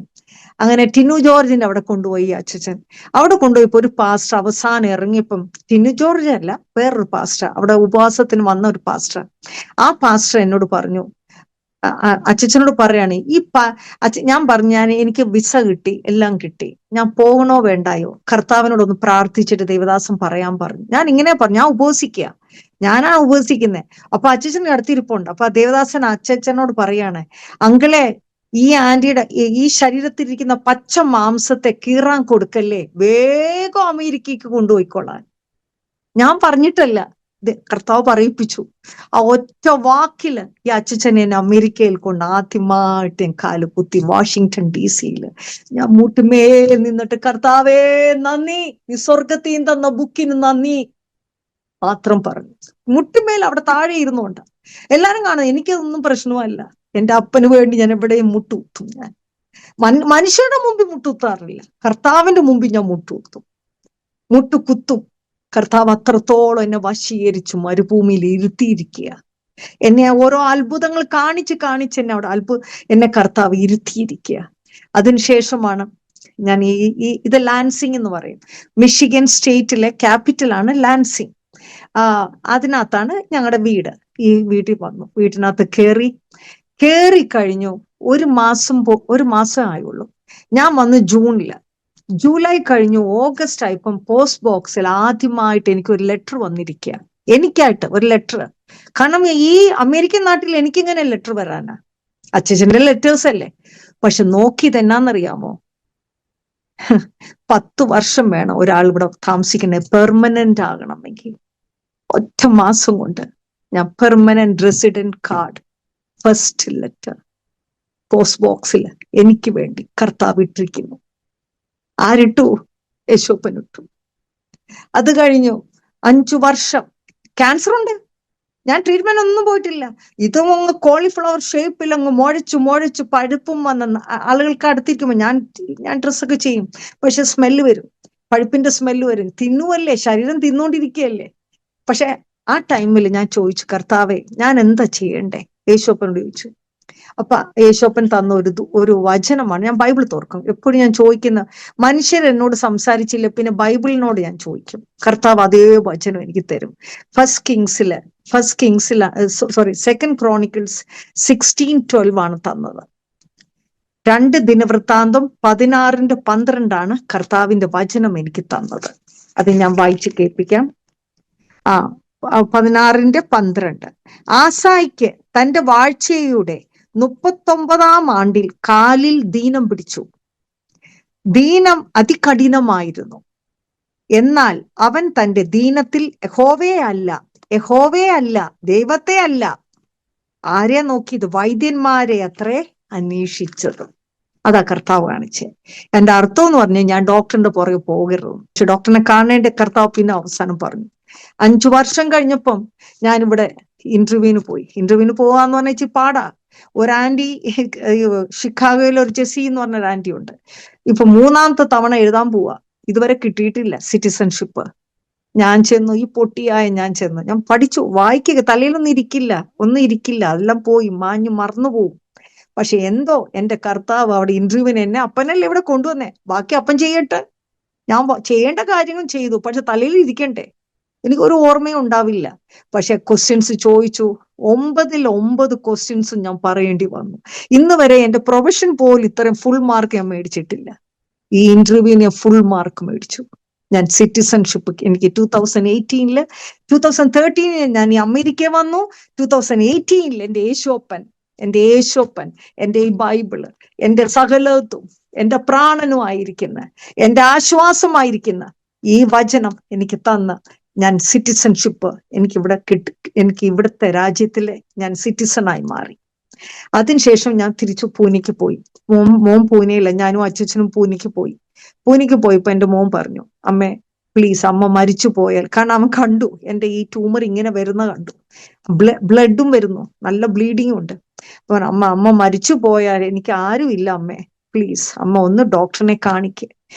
അങ്ങനെ ടിനു ജോർജിന്റെ അവിടെ കൊണ്ടുപോയി അച്ഛൻ. അവിടെ കൊണ്ടുപോയപ്പോ ഒരു പാസ്റ്റർ അവസാനം ഇറങ്ങിയപ്പം, ടിനു ജോർജ് അല്ല, വേറൊരു പാസ്റ്റർ, അവിടെ ഉപവാസത്തിന് വന്ന ഒരു പാസ്റ്റർ. ആ പാസ്റ്റർ എന്നോട് പറഞ്ഞു, അച്ഛനോട് പറയാണ്, ഞാൻ പറഞ്ഞു, എനിക്ക് വിസ കിട്ടി, എല്ലാം കിട്ടി, ഞാൻ പോകണോ വേണ്ടായോ? കർത്താവിനോടൊന്ന് പ്രാർത്ഥിച്ചിട്ട് ദേവദാസൻ പറയാൻ പറഞ്ഞു. ഞാൻ ഇങ്ങനെ പറഞ്ഞു, ഞാൻ ഉപവസിക്കുക, ഞാനാ ഉപവസിക്കുന്നത്. അപ്പൊ അച്ഛൻ അടുത്തിരിപ്പുണ്ട്. അപ്പൊ ദേവദാസൻ അച്ഛനോട് പറയാണ്, അങ്കിളെ, ഈ ആന്റിയുടെ ഈ ശരീരത്തിലിരിക്കുന്ന പച്ച മാംസത്തെ കീറാൻ കൊടുക്കല്ലേ, വേഗം അമേരിക്കയ്ക്ക് കൊണ്ടുപോയിക്കൊള്ളാൻ. ഞാൻ പറഞ്ഞിട്ടല്ല, കർത്താവ് പറയിപ്പിച്ചു. ആ ഒറ്റ വാക്കില് ഈ അച്ഛനെ എന്നെ അമേരിക്കയിൽ കൊണ്ട് ആദ്യമായിട്ട് കാല് കുത്തി, വാഷിങ്ടൺ DC ഞാൻ മുട്ടുമേൽ നിന്നിട്ട്, കർത്താവേ നന്ദി, നീ സ്വർഗത്തിൽ തന്ന ബുക്കിന് നന്ദി മാത്രം പറഞ്ഞു. മുട്ടുമേൽ അവിടെ താഴെ ഇരുന്നുകൊണ്ട് എല്ലാരും കാണും, എനിക്കതൊന്നും പ്രശ്നമല്ല. എന്റെ അപ്പന് വേണ്ടി ഞാൻ എവിടെയും മുട്ടുകുത്തും. ഞാൻ മനുഷ്യരുടെ മുമ്പിൽ മുട്ടുകുത്താറില്ല, കർത്താവിന്റെ മുമ്പിൽ ഞാൻ മുട്ടുകുത്തും. കർത്താവ് അത്രത്തോളം എന്നെ വശീകരിച്ചു മരുഭൂമിയിൽ ഇരുത്തിയിരിക്കുക. എന്നെ ഓരോ അത്ഭുതങ്ങൾ കാണിച്ച് എന്നെ കർത്താവ് ഇരുത്തിയിരിക്കുക. അതിനുശേഷമാണ് ഞാൻ ഇത് ലാൻസിങ് എന്ന് പറയും, മിഷിഗൻ സ്റ്റേറ്റിലെ ക്യാപിറ്റലാണ് ലാൻസിങ്. അതിനകത്താണ് ഞങ്ങളുടെ വീട്. ഈ വീട്ടിൽ വന്നു, വീട്ടിനകത്ത് കേറി കഴിഞ്ഞു. ഒരു മാസം ആയുള്ളൂ. ഞാൻ വന്ന് ജൂലൈ കഴിഞ്ഞു, ഓഗസ്റ്റ് ആയപ്പം പോസ്റ്റ് ബോക്സിൽ ആദ്യമായിട്ട് എനിക്കൊരു ലെറ്റർ വന്നിരിക്കുക. എനിക്കായിട്ട് ഒരു ലെറ്റർ. കാരണം ഈ അമേരിക്കൻ നാട്ടിൽ എനിക്കിങ്ങനെ ലെറ്റർ വരാനാ? അച്ഛൻ്റെ ലെറ്റേഴ്സ് അല്ലേ. പക്ഷെ നോക്കിയത് എന്നാന്നറിയാമോ? 10 വർഷം വേണം ഒരാൾ ഇവിടെ താമസിക്കണേ, പെർമനന്റ് ആകണമെങ്കിൽ. ഒറ്റ മാസം കൊണ്ട് ഞാൻ permanent resident card, first letter post ബോക്സിൽ എനിക്ക് വേണ്ടി കർത്താവ് ഇട്ടിരിക്കുന്നു. ആരിട്ടു? യേശോപ്പൻ ഇട്ടു. അത് കഴിഞ്ഞു 5 വർഷം ക്യാൻസർ ഉണ്ട്. ഞാൻ ട്രീറ്റ്മെന്റ് ഒന്നും പോയിട്ടില്ല. ഇതും അങ്ങ് കോളിഫ്ലവർ ഷേപ്പിൽ അങ്ങ് മുഴച്ചു പഴുപ്പും വന്ന ആളുകൾക്ക് അടുത്തിരിക്കുമ്പോൾ ഞാൻ ഡ്രസ്സൊക്കെ ചെയ്യും, പക്ഷെ സ്മെല്ല് വരും, പഴുപ്പിന്റെ സ്മെല്ല് വരും. തിന്നുവല്ലേ, ശരീരം തിന്നുകൊണ്ടിരിക്കുകയല്ലേ. പക്ഷെ ആ ടൈമിൽ ഞാൻ ചോദിച്ചു, കർത്താവേ ഞാൻ എന്താ ചെയ്യണ്ടേ? യേശോപ്പനോട് ചോദിച്ചു. അപ്പൊ യേശോപ്പൻ തന്ന ഒരു വചനമാണ്. ഞാൻ ബൈബിൾ തുറക്കും എപ്പോഴും. ഞാൻ ചോദിക്കുന്ന, മനുഷ്യർ എന്നോട് സംസാരിച്ചില്ല, പിന്നെ ബൈബിളിനോട് ഞാൻ ചോദിക്കും. കർത്താവ് അതേ വചനം എനിക്ക് തരും. സെക്കൻഡ് ക്രോണിക്കിൾസ് 16:12 ആണ് തന്നത്. 2 ദിനവൃത്താന്തം 16:12 കർത്താവിന്റെ വചനം എനിക്ക് തന്നത്. അത് ഞാൻ വായിച്ച് കേൾപ്പിക്കാം. 16:12. ആസായിക്ക് തന്റെ വാഴ്ചയുടെ 39-ാം ആണ്ടിൽ കാലിൽ ദീനം പിടിച്ചു. ദീനം അതികഠിനമായിരുന്നു. എന്നാൽ അവൻ തന്റെ ദീനത്തിൽ യഹോവയെ അല്ല ദൈവത്തെ അല്ല, ആരെ നോക്കിയത്? വൈദ്യന്മാരെ അത്രേ അന്വേഷിച്ചത്. അതാ കർത്താവ് കാണിച്ചേ. എന്റെ അർത്ഥം എന്ന് പറഞ്ഞാൽ, ഞാൻ ഡോക്ടറിന്റെ പുറകെ പോകരുത്. പക്ഷെ ഡോക്ടറിനെ കാണേണ്ട കർത്താവ് പിന്നെ അവസാനം പറഞ്ഞു. 5 വർഷം കഴിഞ്ഞപ്പം ഞാനിവിടെ ഇന്റർവ്യൂവിന് പോവാന്ന് പറഞ്ഞാൽ ഇച്ചിരി പാടാ. ഒരു ആന്റി, ഷിക്കാഗോയിൽ ഒരു ജെസ്സി എന്ന് പറഞ്ഞൊരു ആന്റി ഉണ്ട്. ഇപ്പൊ 3-ാമത്തെ തവണ എഴുതാൻ പോവാ. ഇതുവരെ കിട്ടിയിട്ടില്ല സിറ്റിസൺഷിപ്പ്. ഞാൻ ചെന്നു, ഈ പൊട്ടിയായ ഞാൻ പഠിച്ചു, വായിക്കുക, തലയിലൊന്നും ഇരിക്കില്ല, അതെല്ലാം പോയി മാഞ്ഞു മറന്നു പോവും. പക്ഷെ എന്തോ എന്റെ കർത്താവ് അവിടെ ഇന്റർവ്യൂവിന് എന്നെ അപ്പനല്ലേ ഇവിടെ കൊണ്ടുവന്നേ, ബാക്കി അപ്പൻ ചെയ്യട്ടെ. ഞാൻ ചെയ്യേണ്ട കാര്യങ്ങൾ ചെയ്തു, പക്ഷെ തലയിൽ ഇരിക്കണ്ടേ, എനിക്കൊരു ഓർമ്മയും ഉണ്ടാവില്ല. പക്ഷെ ക്വസ്റ്റ്യൻസ് ചോദിച്ചു. 9 ക്വസ്റ്റ്യൻസും ഞാൻ പറയേണ്ടി വന്നു. ഇന്ന് വരെ എന്റെ പ്രൊഫഷൻ പോലും ഇത്രയും ഫുൾ മാർക്ക് ഞാൻ മേടിച്ചിട്ടില്ല. ഈ ഇന്റർവ്യൂവിന് ഞാൻ ഫുൾ മാർക്ക് മേടിച്ചു. ഞാൻ സിറ്റിസൺഷിപ്പ് എനിക്ക് 2013 ഞാൻ ഈ അമേരിക്ക വന്നു. 2018 എന്റെ യേശോപ്പൻ എന്റെ ഈ ബൈബിള്, എന്റെ സകലത്തും എന്റെ പ്രാണനുമായിരിക്കുന്ന, എന്റെ ആശ്വാസമായിരിക്കുന്ന ഈ വചനം എനിക്ക് തന്ന് ഞാൻ സിറ്റിസൺഷിപ്പ് എനിക്ക് ഇവിടുത്തെ രാജ്യത്തിലെ ഞാൻ സിറ്റിസണായി മാറി. അതിനുശേഷം ഞാൻ തിരിച്ചു പൂനെക്ക് പോയി. മോൻ പൂനെയില്ല, ഞാനും അച്ഛനും പൂനെക്ക് പോയപ്പോ എന്റെ മോൻ പറഞ്ഞു, അമ്മേ പ്ലീസ്, അമ്മ മരിച്ചു പോയാൽ, കാരണം അവൻ കണ്ടു എന്റെ ഈ ട്യൂമർ ഇങ്ങനെ കണ്ടു, ബ്ലഡും വരുന്നു, നല്ല ബ്ലീഡിങ്ങും ഉണ്ട്. അപ്പൊ അമ്മ മരിച്ചു പോയാൽ എനിക്ക് ആരും ഇല്ല അമ്മേ, പ്ലീസ് അമ്മ ഒന്ന് ഡോക്ടറിനെ കാണിക്ക്.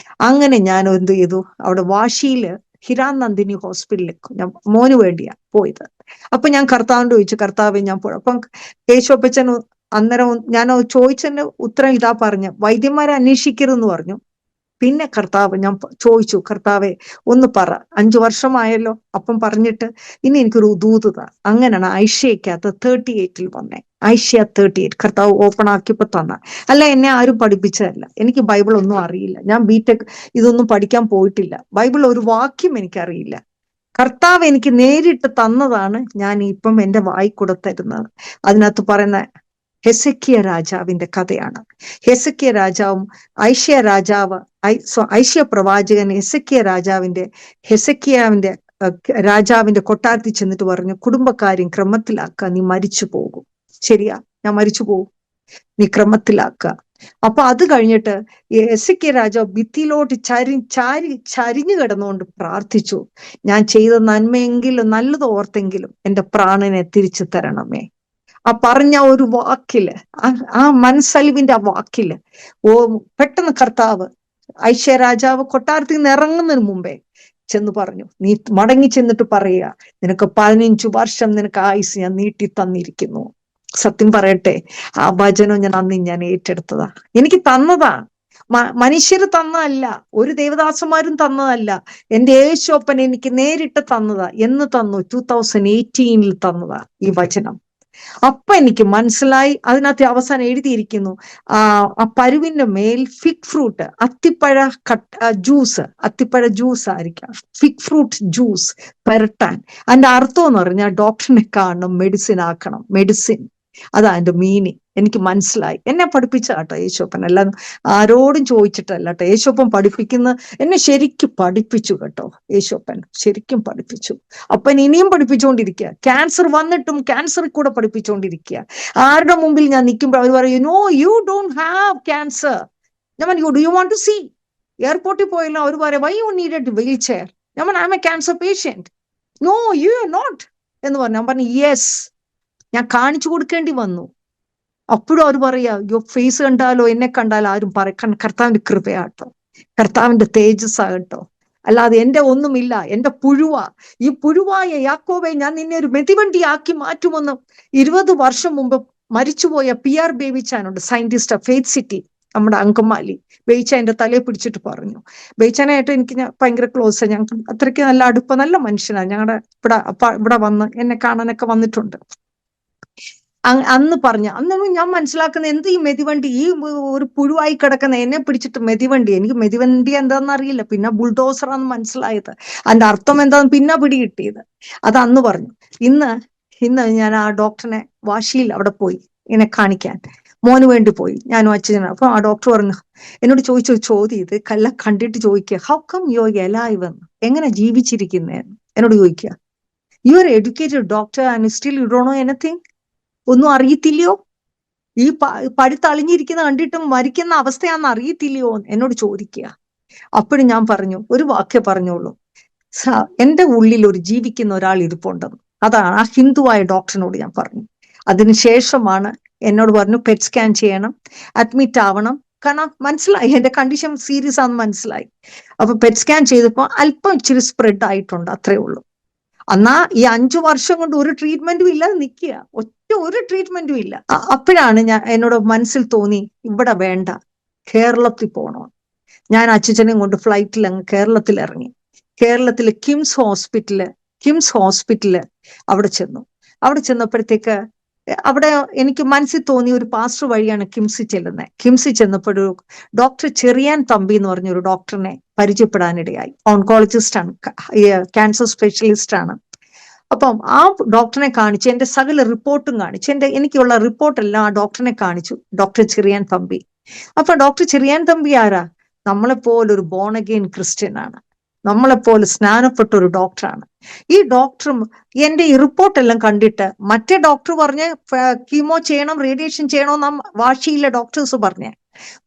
അങ്ങനെ ഞാൻ എന്ത് ചെയ്തു, അവിടെ വാശിയില് ഹിരാൻ നന്ദിനി ഹോസ്പിറ്റലിലേക്ക് ഞാൻ മോന് വേണ്ടിയാ പോയത്. അപ്പൊ ഞാൻ കർത്താവിനോട് ചോദിച്ചു, കർത്താവ് ഞാൻ പോയി. അപ്പം യേശോപ്പച്ചൻ അന്നേരം ഞാൻ ചോദിച്ചതിന്റെ ഉത്തരം ഇതാ പറഞ്ഞു, വൈദ്യന്മാരെ അന്വേഷിക്കരുതെന്ന് പറഞ്ഞു. പിന്നെ ഞാൻ ചോദിച്ചു, കർത്താവെ ഒന്ന് പറ, 5 വർഷമായല്ലോ അപ്പം പറഞ്ഞിട്ട്, ഇനി എനിക്കൊരു ദൂതത. അങ്ങനെയാണ് ഐഷ്യാക്കകത്ത് 38 വന്നേ. ഐഷ്യ 38 കർത്താവ് ഓപ്പൺ ആക്കിയപ്പോ തന്ന. അല്ല, എന്നെ ആരും പഠിപ്പിച്ചതല്ല, എനിക്ക് ബൈബിൾ ഒന്നും അറിയില്ല, ഞാൻ ബിടെക് ഇതൊന്നും പഠിക്കാൻ പോയിട്ടില്ല, ബൈബിൾ ഒരു വാക്യം എനിക്കറിയില്ല. കർത്താവ് എനിക്ക് നേരിട്ട് തന്നതാണ് ഞാൻ ഇപ്പം എന്റെ വായിക്കൂടെ തരുന്നത്. അതിനകത്ത് പറയുന്ന ഹെസക്കിയ രാജാവിന്റെ കഥയാണ്. ഹെസക്കിയ രാജാവും ഐഷ്യ പ്രവാചകൻ ഹെസക്കിയാവിന്റെ രാജാവിന്റെ കൊട്ടാരത്തിൽ ചെന്നിട്ട് പറഞ്ഞു, കുടുംബക്കാര്യം ക്രമത്തിലാക്കുക, നീ മരിച്ചു പോകും. ശരിയാ, ഞാൻ മരിച്ചു പോകും, നീ ക്രമത്തിലാക്കുക. അപ്പൊ അത് കഴിഞ്ഞിട്ട് ഹെസക്കിയ രാജാവ് ഭിത്തിയിലോട്ട് ചരിഞ്ഞു കിടന്നുകൊണ്ട് പ്രാർത്ഥിച്ചു, ഞാൻ ചെയ്ത നന്മയെങ്കിലും നല്ലത് ഓർത്തെങ്കിലും എന്റെ പ്രാണനെ തിരിച്ചു തരണമേ. ആ പറഞ്ഞ ഒരു വാക്കില്, ആ മനസ്സലിവിന്റെ ആ വാക്കില് പെട്ടെന്ന് കർത്താവ് ഐഷ്യ രാജാവ് കൊട്ടാരത്തിൽ നിന്ന് ഇറങ്ങുന്നതിന് മുമ്പേ ചെന്ന് പറഞ്ഞു, നീ മടങ്ങി ചെന്നിട്ട് പറയുക, നിനക്ക് 15 വർഷം നിനക്ക് ആയുസ് ഞാൻ നീട്ടി തന്നിരിക്കുന്നു. സത്യം പറയട്ടെ, ആ വചനം ഞാൻ ഏറ്റെടുത്തതാ, എനിക്ക് തന്നതാ. മനുഷ്യര് തന്നതല്ല, ഒരു ദേവദാസന്മാരും തന്നതല്ല, എന്റെ യേശോപ്പൻ എനിക്ക് നേരിട്ട് തന്നതാ. എന്ന് തന്നു? 2018 തന്നതാ ഈ വചനം. അപ്പൊ എനിക്ക് മനസ്സിലായി. അതിനകത്ത് അവസാനം എഴുതിയിരിക്കുന്നു, ആ പരുവിന്റെ മേൽ ഫിഗ് ഫ്രൂട്ട്, അത്തിപ്പഴ ജ്യൂസ് ആയിരിക്കാം, ഫിഗ് ഫ്രൂട്ട് ജ്യൂസ് പുരട്ടാൻ. അതിന്റെ അർത്ഥം എന്ന് പറഞ്ഞാൽ ഡോക്ടറിനെ കാണണം, മെഡിസിൻ ആക്കണം. മെഡിസിൻ അതാ എൻ്റെ മീനിങ്. എനിക്ക് മനസ്സിലായി. എന്നെ പഠിപ്പിച്ച കേട്ടോ യേശുപ്പൻ. എല്ലാം ആരോടും ചോദിച്ചിട്ടല്ല കേട്ടോ. യേശുപ്പൻ പഠിപ്പിക്കുന്ന എന്നെ ശരിക്കും പഠിപ്പിച്ചു കേട്ടോ. യേശുപ്പൻ ശരിക്കും പഠിപ്പിച്ചു. അപ്പൻ ഇനിയും പഠിപ്പിച്ചുകൊണ്ടിരിക്കുക. ക്യാൻസർ വന്നിട്ടും ക്യാൻസറിൽ കൂടെ പഠിപ്പിച്ചുകൊണ്ടിരിക്കുക. ആരുടെ മുമ്പിൽ ഞാൻ നിൽക്കുമ്പോൾ അവർ പറയും, no you don't have cancer. ഞാൻ you do you want to see. എയർപോർട്ടിൽ പോയല്ലോ അവർ പറയാം, why you needed wheelchair. ഞാൻ I am a cancer patient. No you are not എന്ന് പറഞ്ഞു. ഞാൻ പറഞ്ഞു യെസ്. ഞാൻ കാണിച്ചു കൊടുക്കേണ്ടി വന്നു. അപ്പോഴും അവർ പറയാ, യോ ഫേസ് കണ്ടാലോ എന്നെ കണ്ടാലോ ആരും പറയും കർത്താവിന്റെ കൃപയാട്ടോ, കർത്താവിന്റെ തേജസ്സാകട്ടോ, അല്ലാതെ എന്റെ ഒന്നുമില്ല, എന്റെ പുഴുവാ. ഈ പുഴുവായ യാക്കോബെ ഞാൻ നിന്നെ ഒരു മെതിവണ്ടിയാക്കി മാറ്റുമെന്ന് 20 വർഷം മുമ്പ് മരിച്ചുപോയ PR ബേബിച്ചാനുണ്ട്, സയന്റിസ്റ്റ്, ഫെയ്ത്ത് സിറ്റി, നമ്മുടെ അങ്കമാലി. ബേബിച്ചാന്റെ തലയെ പിടിച്ചിട്ട് പറഞ്ഞു. ബേബിച്ചാനായിട്ട് എനിക്ക് ഭയങ്കര ക്ലോസ്. ഞങ്ങൾക്ക് അത്രയ്ക്ക് നല്ല അടുപ്പം, നല്ല മനുഷ്യനാണ്. ഞങ്ങളുടെ ഇവിടെ വന്ന് എന്നെ കാണാനൊക്കെ വന്നിട്ടുണ്ട്. അന്ന് ഞാൻ മനസ്സിലാക്കുന്ന എന്ത് ഈ മെതിവണ്ടി, ഈ ഒരു പുഴുവായി കിടക്കുന്ന എന്നെ പിടിച്ചിട്ട് മെതിവണ്ടി. എനിക്ക് മെതിവണ്ടി എന്താണെന്ന് അറിയില്ല. പിന്നെ ബുൾഡോസറാന്ന് മനസ്സിലായത്. അതിന്റെ അർത്ഥം എന്താന്ന് പിന്നെ പിടികിട്ടിയത്. അത് അന്ന് പറഞ്ഞു. ഇന്ന് ഞാൻ ആ ഡോക്ടറിനെ വാശിയിൽ അവിടെ പോയി ഇങ്ങനെ കാണിക്കാൻ, മോന് വേണ്ടി പോയി, ഞാനും അച്ഛനും. അപ്പൊ ആ ഡോക്ടർ പറഞ്ഞു, എന്നോട് ചോദിച്ചു ചോദ്യം, ഇത് കണ്ടിട്ട് ചോദിക്കുക, how come you are alive എന്ന്, എങ്ങനെ ജീവിച്ചിരിക്കുന്നതെന്ന് എന്നോട് ചോദിക്കുക. You are educated doctor and still you don't know anything. ഒന്നും അറിയത്തില്ലയോ? ഈ പഴുത്തളിഞ്ഞിരിക്കുന്ന കണ്ടിട്ടും മരിക്കുന്ന അവസ്ഥയാന്ന് അറിയത്തില്ലയോ എന്നോട് ചോദിക്കുക. അപ്പോഴും ഞാൻ പറഞ്ഞു, ഒരു വാക്കേ പറഞ്ഞോളൂ, എന്റെ ഉള്ളിൽ ഒരു ജീവിക്കുന്ന ഒരാൾ ഇരിപ്പുണ്ടെന്ന്. അതാണ് ആ ഹിന്ദുവായ ഡോക്ടറിനോട് ഞാൻ പറഞ്ഞു. അതിനുശേഷമാണ് എന്നോട് പറഞ്ഞു പെറ്റ് സ്കാൻ ചെയ്യണം, അഡ്മിറ്റ് ആവണം. കാരണം മനസ്സിലായി എന്റെ കണ്ടീഷൻ സീരിയസ് ആണെന്ന് മനസ്സിലായി. അപ്പൊ പെറ്റ് സ്കാൻ ചെയ്തപ്പോ അല്പം ഇച്ചിരി സ്പ്രെഡ് ആയിട്ടുണ്ട്, അത്രേ ഉള്ളൂ. എന്നാ ഈ 5 വർഷം കൊണ്ട് ഒരു ട്രീറ്റ്മെന്റും ഇല്ലാതെ നിൽക്കുക, ഒരു ട്രീറ്റ്മെന്റും ഇല്ല. അപ്പോഴാണ് എന്നോട് മനസ്സിൽ തോന്നി, ഇവിടെ വേണ്ട, കേരളത്തിൽ പോകണം. ഞാൻ അച്ഛനെയും കൊണ്ട് ഫ്ലൈറ്റിൽ അങ്ങ് കേരളത്തിൽ ഇറങ്ങി. കേരളത്തിലെ കിംസ് ഹോസ്പിറ്റല് അവിടെ ചെന്നു. അവിടെ ചെന്നപ്പോഴത്തേക്ക് അവിടെ എനിക്ക് മനസ്സിൽ തോന്നി, ഒരു പാസ്റ്റർ വഴിയാണ് കിംസിൽ ചെല്ലുന്നത്. കിംസിൽ ചെന്നപ്പോഴൊരു ഡോക്ടർ ചെറിയാൻ തമ്പി എന്ന് പറഞ്ഞൊരു ഡോക്ടറിനെ പരിചയപ്പെടാനിടയായി. ഓൺകോളജിസ്റ്റ് ആണ്, ക്യാൻസർ സ്പെഷ്യലിസ്റ്റ് ആണ്. അപ്പം ആ ഡോക്ടറിനെ കാണിച്ച് എന്റെ സകല റിപ്പോർട്ടും കാണിച്ചു. എനിക്കുള്ള റിപ്പോർട്ടെല്ലാം ആ ഡോക്ടറിനെ കാണിച്ചു, ഡോക്ടർ ചെറിയാൻ തമ്പി. അപ്പൊ ഡോക്ടർ ചെറിയാൻ തമ്പി ആരാ? നമ്മളെപ്പോലെ ഒരു ബോൺ അഗെയിൻ ക്രിസ്ത്യൻ ആണ്, നമ്മളെപ്പോലെ സ്നാനപ്പെട്ട ഒരു ഡോക്ടറാണ്. ഈ ഡോക്ടറും എന്റെ ഈ റിപ്പോർട്ടെല്ലാം കണ്ടിട്ട്, മറ്റേ ഡോക്ടർ പറഞ്ഞ് കീമോ ചെയ്യണം, റേഡിയേഷൻ ചെയ്യണമെന്നാ വാശിയില്ല ഡോക്ടേഴ്സ് പറഞ്ഞേ.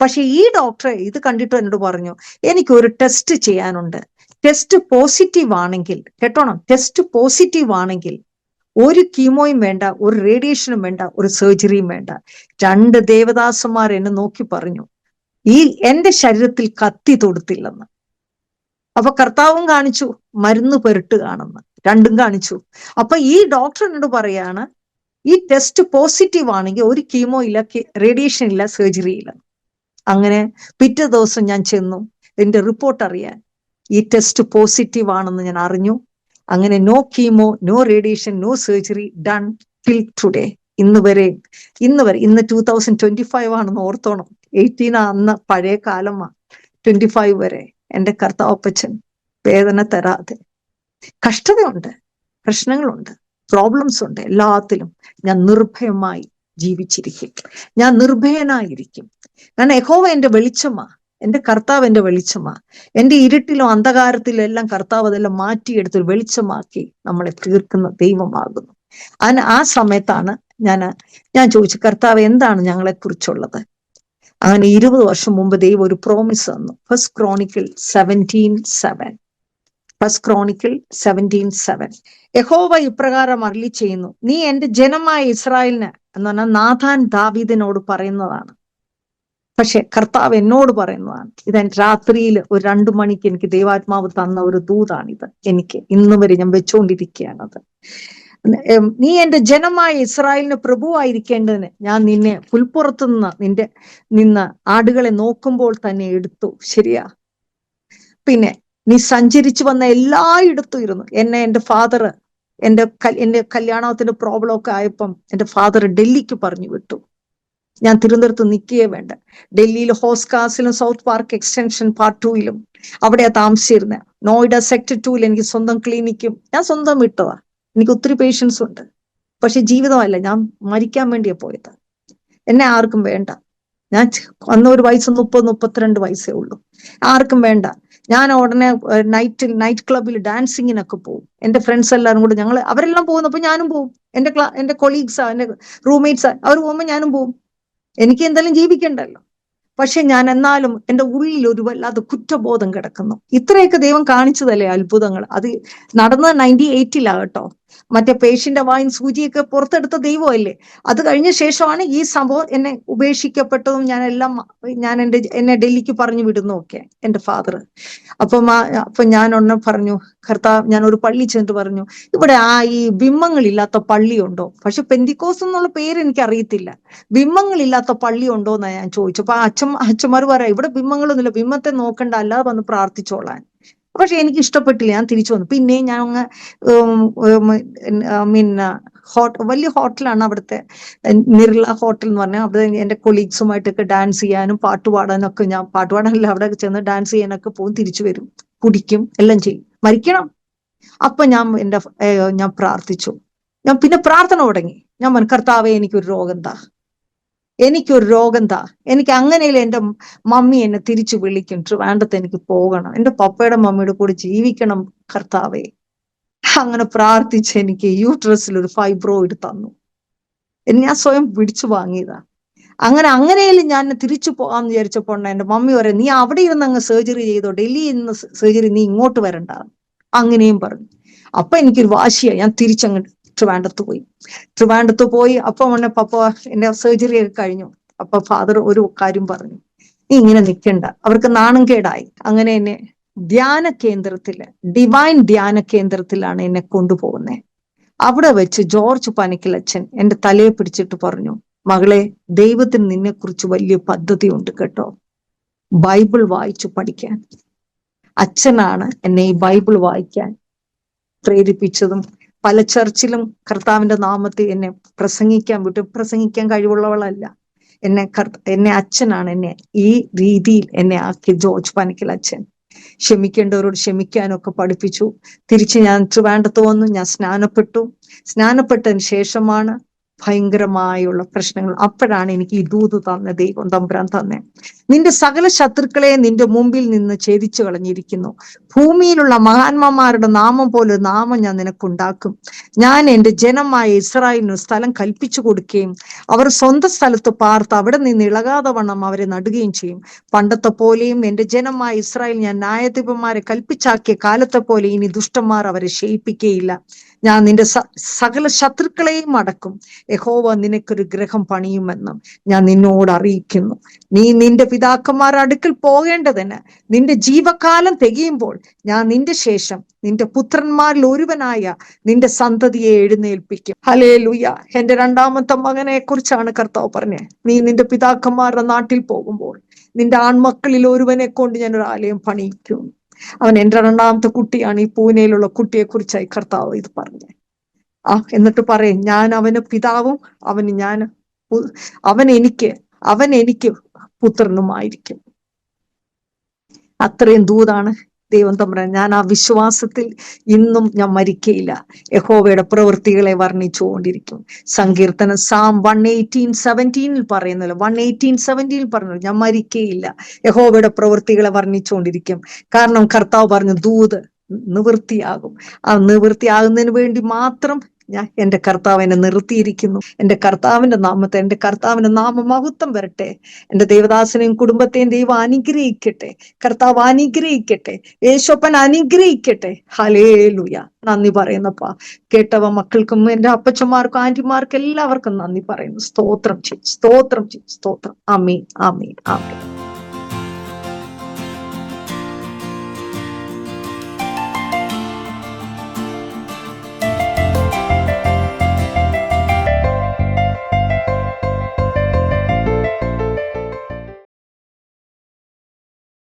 പക്ഷെ ഈ ഡോക്ടർ ഇത് കണ്ടിട്ട് എന്നോട് പറഞ്ഞു, എനിക്കൊരു ടെസ്റ്റ് ചെയ്യാനുണ്ട്. ടെസ്റ്റ് പോസിറ്റീവ് ആണെങ്കിൽ, കേട്ടോണം, ടെസ്റ്റ് പോസിറ്റീവ് ആണെങ്കിൽ ഒരു കീമോയും വേണ്ട, ഒരു റേഡിയേഷനും വേണ്ട, ഒരു സർജറിയും വേണ്ട. 2 ദേവദാസന്മാർ എന്നെ നോക്കി പറഞ്ഞു, എന്റെ ശരീരത്തിൽ കത്തി തൊടുത്തില്ലെന്ന്. അപ്പൊ കർത്താവും കാണിച്ചു, മരുന്ന് പുരട്ടുകയാണെന്ന്, രണ്ടും കാണിച്ചു. അപ്പൊ ഈ ഡോക്ടർ എന്നോട് പറയാണ്, ഈ ടെസ്റ്റ് പോസിറ്റീവ് ആണെങ്കിൽ ഒരു കീമോ ഇല്ല, റേഡിയേഷൻ ഇല്ല, സർജറി ഇല്ല. അങ്ങനെ പിറ്റേ ദിവസം ഞാൻ ചെന്നു എന്റെ റിപ്പോർട്ട് അറിയാൻ. ഈ ടെസ്റ്റ് പോസിറ്റീവ് ആണെന്ന് ഞാൻ അറിഞ്ഞു. അങ്ങനെ no chemo, no radiation, no surgery done till today. ഇന്ന് 2025 ആണെന്ന് ഓർത്തോണം. 18 അന്ന് പഴയ കാലമാ, 25 വരെ എന്റെ കർത്താവപ്പച്ചൻ വേദന തരാതെ. കഷ്ടതയുണ്ട്, പ്രശ്നങ്ങളുണ്ട്, പ്രോബ്ലംസ് ഉണ്ട്, എല്ലാത്തിലും ഞാൻ നിർഭയമായി ജീവിച്ചിരിക്കും. ഞാൻ നിർഭയനായിരിക്കും. കാരണം യഹോവ എന്റെ വെളിച്ചമാ, എന്റെ കർത്താവ് എന്റെ വെളിച്ചമാ. എന്റെ ഇരുട്ടിലും അന്ധകാരത്തിലും എല്ലാം കർത്താവ് അതെല്ലാം മാറ്റിയെടുത്ത് വെളിച്ചമാക്കി നമ്മളെ തീർക്കുന്ന ദൈവമാകുന്നു. ആ സമയത്താണ് ഞാൻ ചോദിച്ചു, കർത്താവ് എന്താണ് ഞങ്ങളെ കുറിച്ചുള്ളത്? അങ്ങനെ 20 വർഷം മുമ്പ് ദൈവം ഒരു പ്രോമിസ് തന്നു. ഫസ്റ്റ് ക്രോണിക്കിൾ 17:7 യഹോവ ഇപ്രകാരം അരുളി ചെയ്യുന്നു, നീ എന്റെ ജനമായ ഇസ്രായേലിന് എന്ന് പറഞ്ഞാൽ നാഥാൻ ദാവീദിനോട് പറയുന്നതാണ്. പക്ഷെ കർത്താവ് എന്നോട് പറയുന്നതാണ്. ഇതെൻ രാത്രിയിൽ ഒരു 2 മണിക്ക് എനിക്ക് ദൈവാത്മാവ് തന്ന ഒരു ദൂതാണിത്. എനിക്ക് ഇന്ന് വരെ ഞാൻ വെച്ചുകൊണ്ടിരിക്കുകയാണത്. നീ എന്റെ ജനമായ ഇസ്രായേലിന് പ്രഭുവായിരിക്കേണ്ടതിന് ഞാൻ നിന്നെ പുൽപ്പുറത്തു നിന്ന് ആടുകളെ നോക്കുമ്പോൾ തന്നെ എടുത്തു. ശരിയാ? പിന്നെ നീ സഞ്ചരിച്ചു വന്ന എല്ലായിടത്തും ഇരുന്നു. എന്റെ ഫാദർ എന്റെ കല്യാണത്തിന്റെ പ്രോബ്ലം ഒക്കെ ആയപ്പം എന്റെ ഫാദർ ഡൽഹിക്ക് പറഞ്ഞു വിട്ടു. ഞാൻ തിരുവനന്തപുരത്ത് നിൽക്കുകയേ വേണ്ട. ഡൽഹിയിൽ ഹോസ്കാസിലും സൗത്ത് പാർക്ക് എക്സ്റ്റൻഷൻ പാർട്ട് 2 അവിടെയാ താമസിച്ചിരുന്നത്. നോയിഡ സെക്ടർ 2 എനിക്ക് സ്വന്തം ക്ലിനിക്കും ഞാൻ സ്വന്തം വിട്ടതാ. എനിക്ക് ഒത്തിരി പേഷ്യൻസ് ഉണ്ട്. പക്ഷെ ജീവിതമല്ല, ഞാൻ മരിക്കാൻ വേണ്ടിയാ പോയത്. എന്നെ ആർക്കും വേണ്ട. ഞാൻ അന്ന് ഒരു വയസ്സ് 32 വയസ്സേ ഉള്ളൂ. ആർക്കും വേണ്ട. ഞാൻ ഉടനെ നൈറ്റ് ക്ലബിൽ ഡാൻസിങ്ങിനൊക്കെ പോകും. എന്റെ ഫ്രണ്ട്സ് എല്ലാവരും കൂടെ അവരെല്ലാം പോകുന്നപ്പോ ഞാനും പോകും. എന്റെ കൊളീഗ്സാ, എന്റെ റൂംമേറ്റ്സാ, അവർ പോകുമ്പോൾ ഞാനും പോകും. എനിക്ക് എന്തായാലും ജീവിക്കണ്ടല്ലോ. പക്ഷെ ഞാൻ എന്നാലും എൻ്റെ ഉള്ളിൽ ഒരു വല്ലാതെ കുറ്റബോധം കിടക്കുന്നു. ഇത്രയൊക്കെ ദൈവം കാണിച്ചതല്ലേ അത്ഭുതങ്ങൾ. അത് നടന്നത് 98 കേട്ടോ. മറ്റേ പേഷ്യന്റെ വായിൻ സൂചിയൊക്കെ പുറത്തെടുത്ത ദൈവമല്ലേ. അത് കഴിഞ്ഞ ശേഷമാണ് ഈ സംഭവം എന്നെ ഉപേക്ഷിക്കപ്പെട്ടതും ഞാൻ എന്നെ ഡൽഹിക്ക് പറഞ്ഞു വിടുന്നു ഒക്കെ എൻ്റെ ഫാദർ. അപ്പൊ ഞാൻ ഒന്നും പറഞ്ഞു, കർത്താവ്, ഞാൻ ഒരു പള്ളി ചെന്നിട്ട് പറഞ്ഞു, ഇവിടെ ഈ ബിംബങ്ങളില്ലാത്ത പള്ളിയുണ്ടോ? പക്ഷെ പെന്തിക്കോസ് എന്നുള്ള പേര് എനിക്ക് അറിയത്തില്ല. ബിംബങ്ങളില്ലാത്ത പള്ളി ഉണ്ടോ എന്നാ ഞാൻ ചോദിച്ചു. അപ്പൊ അച്ഛന്മാർ പറയാം, ഇവിടെ ബിംബങ്ങളൊന്നുമില്ല, ബിംബത്തെ നോക്കണ്ട, അല്ലാതെ വന്ന് പ്രാർത്ഥിച്ചോളാൻ. പക്ഷെ എനിക്ക് ഇഷ്ടപ്പെട്ടില്ല, ഞാൻ തിരിച്ചു വന്നു. പിന്നെ ഞാൻ അങ്ങ് വലിയ ഹോട്ടലാണ് അവിടുത്തെ, നിർല ഹോട്ടൽ എന്ന് പറഞ്ഞാൽ. അവിടെ എന്റെ കൊളീഗ്സുമായിട്ടൊക്കെ ഡാൻസ് ചെയ്യാനും പാട്ടുപാടാനൊക്കെ, ഞാൻ പാട്ടുപാടാനല്ല, അവിടെ ചെന്ന് ഡാൻസ് ചെയ്യാനൊക്കെ പോകും, തിരിച്ചു വരും, കുടിക്കും, എല്ലാം ചെയ്യും. മരിക്കണം. അപ്പൊ ഞാൻ പ്രാർത്ഥിച്ചു. ഞാൻ പിന്നെ പ്രാർത്ഥന തുടങ്ങി. ഞാൻ കർത്താവേ, എനിക്കൊരു രോഗം താ, എനിക്ക് അങ്ങനെയല്ല എന്റെ മമ്മി എന്നെ തിരിച്ചു വിളിക്കും, ട്രിവാൻഡ്രത്ത് എനിക്ക് പോകണം, എന്റെ പപ്പയുടെ മമ്മിയുടെ കൂടെ ജീവിക്കണം കർത്താവേ. അങ്ങനെ പ്രാർത്ഥിച്ച് എനിക്ക് യൂട്രസിൽ ഒരു ഫൈബ്രോയിഡ് തന്നു. ഞാൻ സ്വയം പിടിച്ചു വാങ്ങിയതാ. അങ്ങനെയും ഞാൻ തിരിച്ചു പോകാന്ന് വിചാരിച്ചപ്പോ എന്റെ മമ്മി പറയും, നീ അവിടെ ഇരുന്ന് അങ്ങ് സർജറി ചെയ്തോ, ഡൽഹിയിൽ നിന്ന് സർജറി, നീ ഇങ്ങോട്ട് വരണ്ട, അങ്ങനെയും പറഞ്ഞു. അപ്പൊ എനിക്കൊരു വാശിയായി, ഞാൻ തിരിച്ചങ്ങ് ട്രിവാൻഡ്രത്ത് പോയി. അപ്പൊ പപ്പ എന്റെ സർജറി ഒക്കെ കഴിഞ്ഞു. അപ്പൊ ഫാദർ ഒരു കാര്യം പറഞ്ഞു, നീ ഇങ്ങനെ നിൽക്കണ്ട, അവർക്ക് നാണം കേടായി. അങ്ങനെ എന്നെ ഡിവൈൻ ധ്യാന കേന്ദ്രത്തിലാണ് എന്നെ കൊണ്ടുപോകുന്നത്. അവിടെ വെച്ച് ജോർജ് പനക്കൽ അച്ഛൻ എന്റെ തലയെ പിടിച്ചിട്ട് പറഞ്ഞു, മകളെ, ദൈവത്തിന് നിന്നെ കുറിച്ച് വലിയ പദ്ധതി ഉണ്ട് കേട്ടോ, ബൈബിൾ വായിച്ചു പഠിക്കാൻ. അച്ഛനാണ് എന്നെ ഈ ബൈബിൾ വായിക്കാൻ പ്രേരിപ്പിച്ചതും. പല ചർച്ചിലും കർത്താവിന്റെ നാമത്തിൽ എന്നെ പ്രസംഗിക്കാൻ കഴിവുള്ളവളല്ല. എന്നെ അച്ഛനാണ് എന്നെ ഈ രീതിയിൽ എന്നെ ആക്കി, ജോർജ് പനക്കൽ അച്ഛൻ. ക്ഷമിക്കേണ്ടവരോട് ക്ഷമിക്കാനൊക്കെ പഠിപ്പിച്ചു. തിരിച്ച് ഞാൻ ട്രിവാൻഡ്രത്ത് വന്നു. ഞാൻ സ്നാനപ്പെട്ടതിന് ശേഷമാണ് ഭയങ്കരമായുള്ള പ്രശ്നങ്ങൾ. അപ്പോഴാണ് എനിക്ക് ഈ ദൂത് തന്നെ ദൈവം തമ്പുരാൻ തന്നെ, നിന്റെ സകല ശത്രുക്കളെ നിന്റെ മുമ്പിൽ നിന്ന് ഛേദിച്ചു കളഞ്ഞിരിക്കുന്നു. ഭൂമിയിലുള്ള മഹാന്മാരുടെ നാമം പോലെ നാമം ഞാൻ നിനക്കുണ്ടാക്കും. ഞാൻ എന്റെ ജനമായ ഇസ്രായേലിന് സ്ഥലം കൽപ്പിച്ചു കൊടുക്കുകയും അവർ സ്വന്തം സ്ഥലത്ത് പാർത്ത് അവിടെ നിന്ന് ഇളകാതെ വണ്ണം അവരെ നടുകയും ചെയ്യും. പണ്ടത്തെ പോലെയും എന്റെ ജനമായ ഇസ്രായേൽ ഞാൻ ന്യായാധിപന്മാരെ കൽപ്പിച്ചാക്കിയ കാലത്തെ പോലെ ഇനി ദുഷ്ടന്മാർ അവരെ ക്ഷയിപ്പിക്കുകയില്ല. ഞാൻ നിന്റെ സകല ശത്രുക്കളെയും അടക്കും. യഹോവ നിനക്കൊരു ഗൃഹം പണിയുമെന്നും ഞാൻ നിന്നോട് അറിയിക്കുന്നു. നീ നിന്റെ പിതാക്കന്മാരുടെ അടുക്കൽ പോകേണ്ടതിന് നിന്റെ ജീവകാലം തികയുമ്പോൾ ഞാൻ നിന്റെ ശേഷം നിന്റെ പുത്രന്മാരിൽ ഒരുവനായ നിന്റെ സന്തതിയെ എഴുന്നേൽപ്പിക്കും. ഹല്ലേലൂയ. എന്റെ രണ്ടാമത്തെ മകനെ കുറിച്ചാണ് കർത്താവ് പറഞ്ഞത്. നീ നിന്റെ പിതാക്കന്മാരുടെ നാട്ടിൽ പോകുമ്പോൾ നിന്റെ ആൺമക്കളിൽ ഒരുവനെ കൊണ്ട് ഞാൻ ഒരു ആലയം പണിയിക്കും. അവൻ എന്റെ രണ്ടാമത്തെ കുട്ടിയാണ്. ഈ പൂനെയിലുള്ള കുട്ടിയെ കുറിച്ചായി കർത്താവ് ഇത് പറഞ്ഞത്. എന്നിട്ട് പറയും, ഞാൻ അവന് പിതാവും അവൻ എനിക്ക് പുത്രനുമായിരിക്കും. അത്രയും ദൂതാണ് ദൈവം തമ്പുരാൻ. ഞാൻ ആ വിശ്വാസത്തിൽ ഇന്നും ഞാൻ മരിക്കയില്ല. യഹോവയുടെ പ്രവൃത്തികളെ വർണ്ണിച്ചുകൊണ്ടിരിക്കും. സങ്കീർത്തനം Psalm 118:17 പറയുന്നല്ലോ, 118:17 പറഞ്ഞു, ഞാൻ മരിക്കയില്ല, യഹോവയുടെ പ്രവൃത്തികളെ വർണ്ണിച്ചുകൊണ്ടിരിക്കും. കാരണം കർത്താവ് പറഞ്ഞു, ദൂത് നിവൃത്തിയാകും. ആ നിവൃത്തിയാകുന്നതിന് വേണ്ടി മാത്രം എന്റെ കർത്താവ് എന്നെ നിർത്തിയിരിക്കുന്നു. എന്റെ കർത്താവിന്റെ നാമം മഹത്വം വരട്ടെ. എന്റെ ദേവദാസനെയും കുടുംബത്തെയും ദൈവം അനുഗ്രഹിക്കട്ടെ. കർത്താവ് അനുഗ്രഹിക്കട്ടെ. യേശോപ്പൻ അനുഗ്രഹിക്കട്ടെ. ഹല്ലേലൂയ. നന്ദി പറയുന്നപ്പാ. കേട്ടവ മക്കൾക്കും എന്റെ അപ്പച്ചന്മാർക്കും ആന്റിമാർക്കും എല്ലാവർക്കും നന്ദി പറയുന്നു. സ്തോത്രം ചെയ്യും. ആമേൻ, ആമേൻ, ആമേൻ.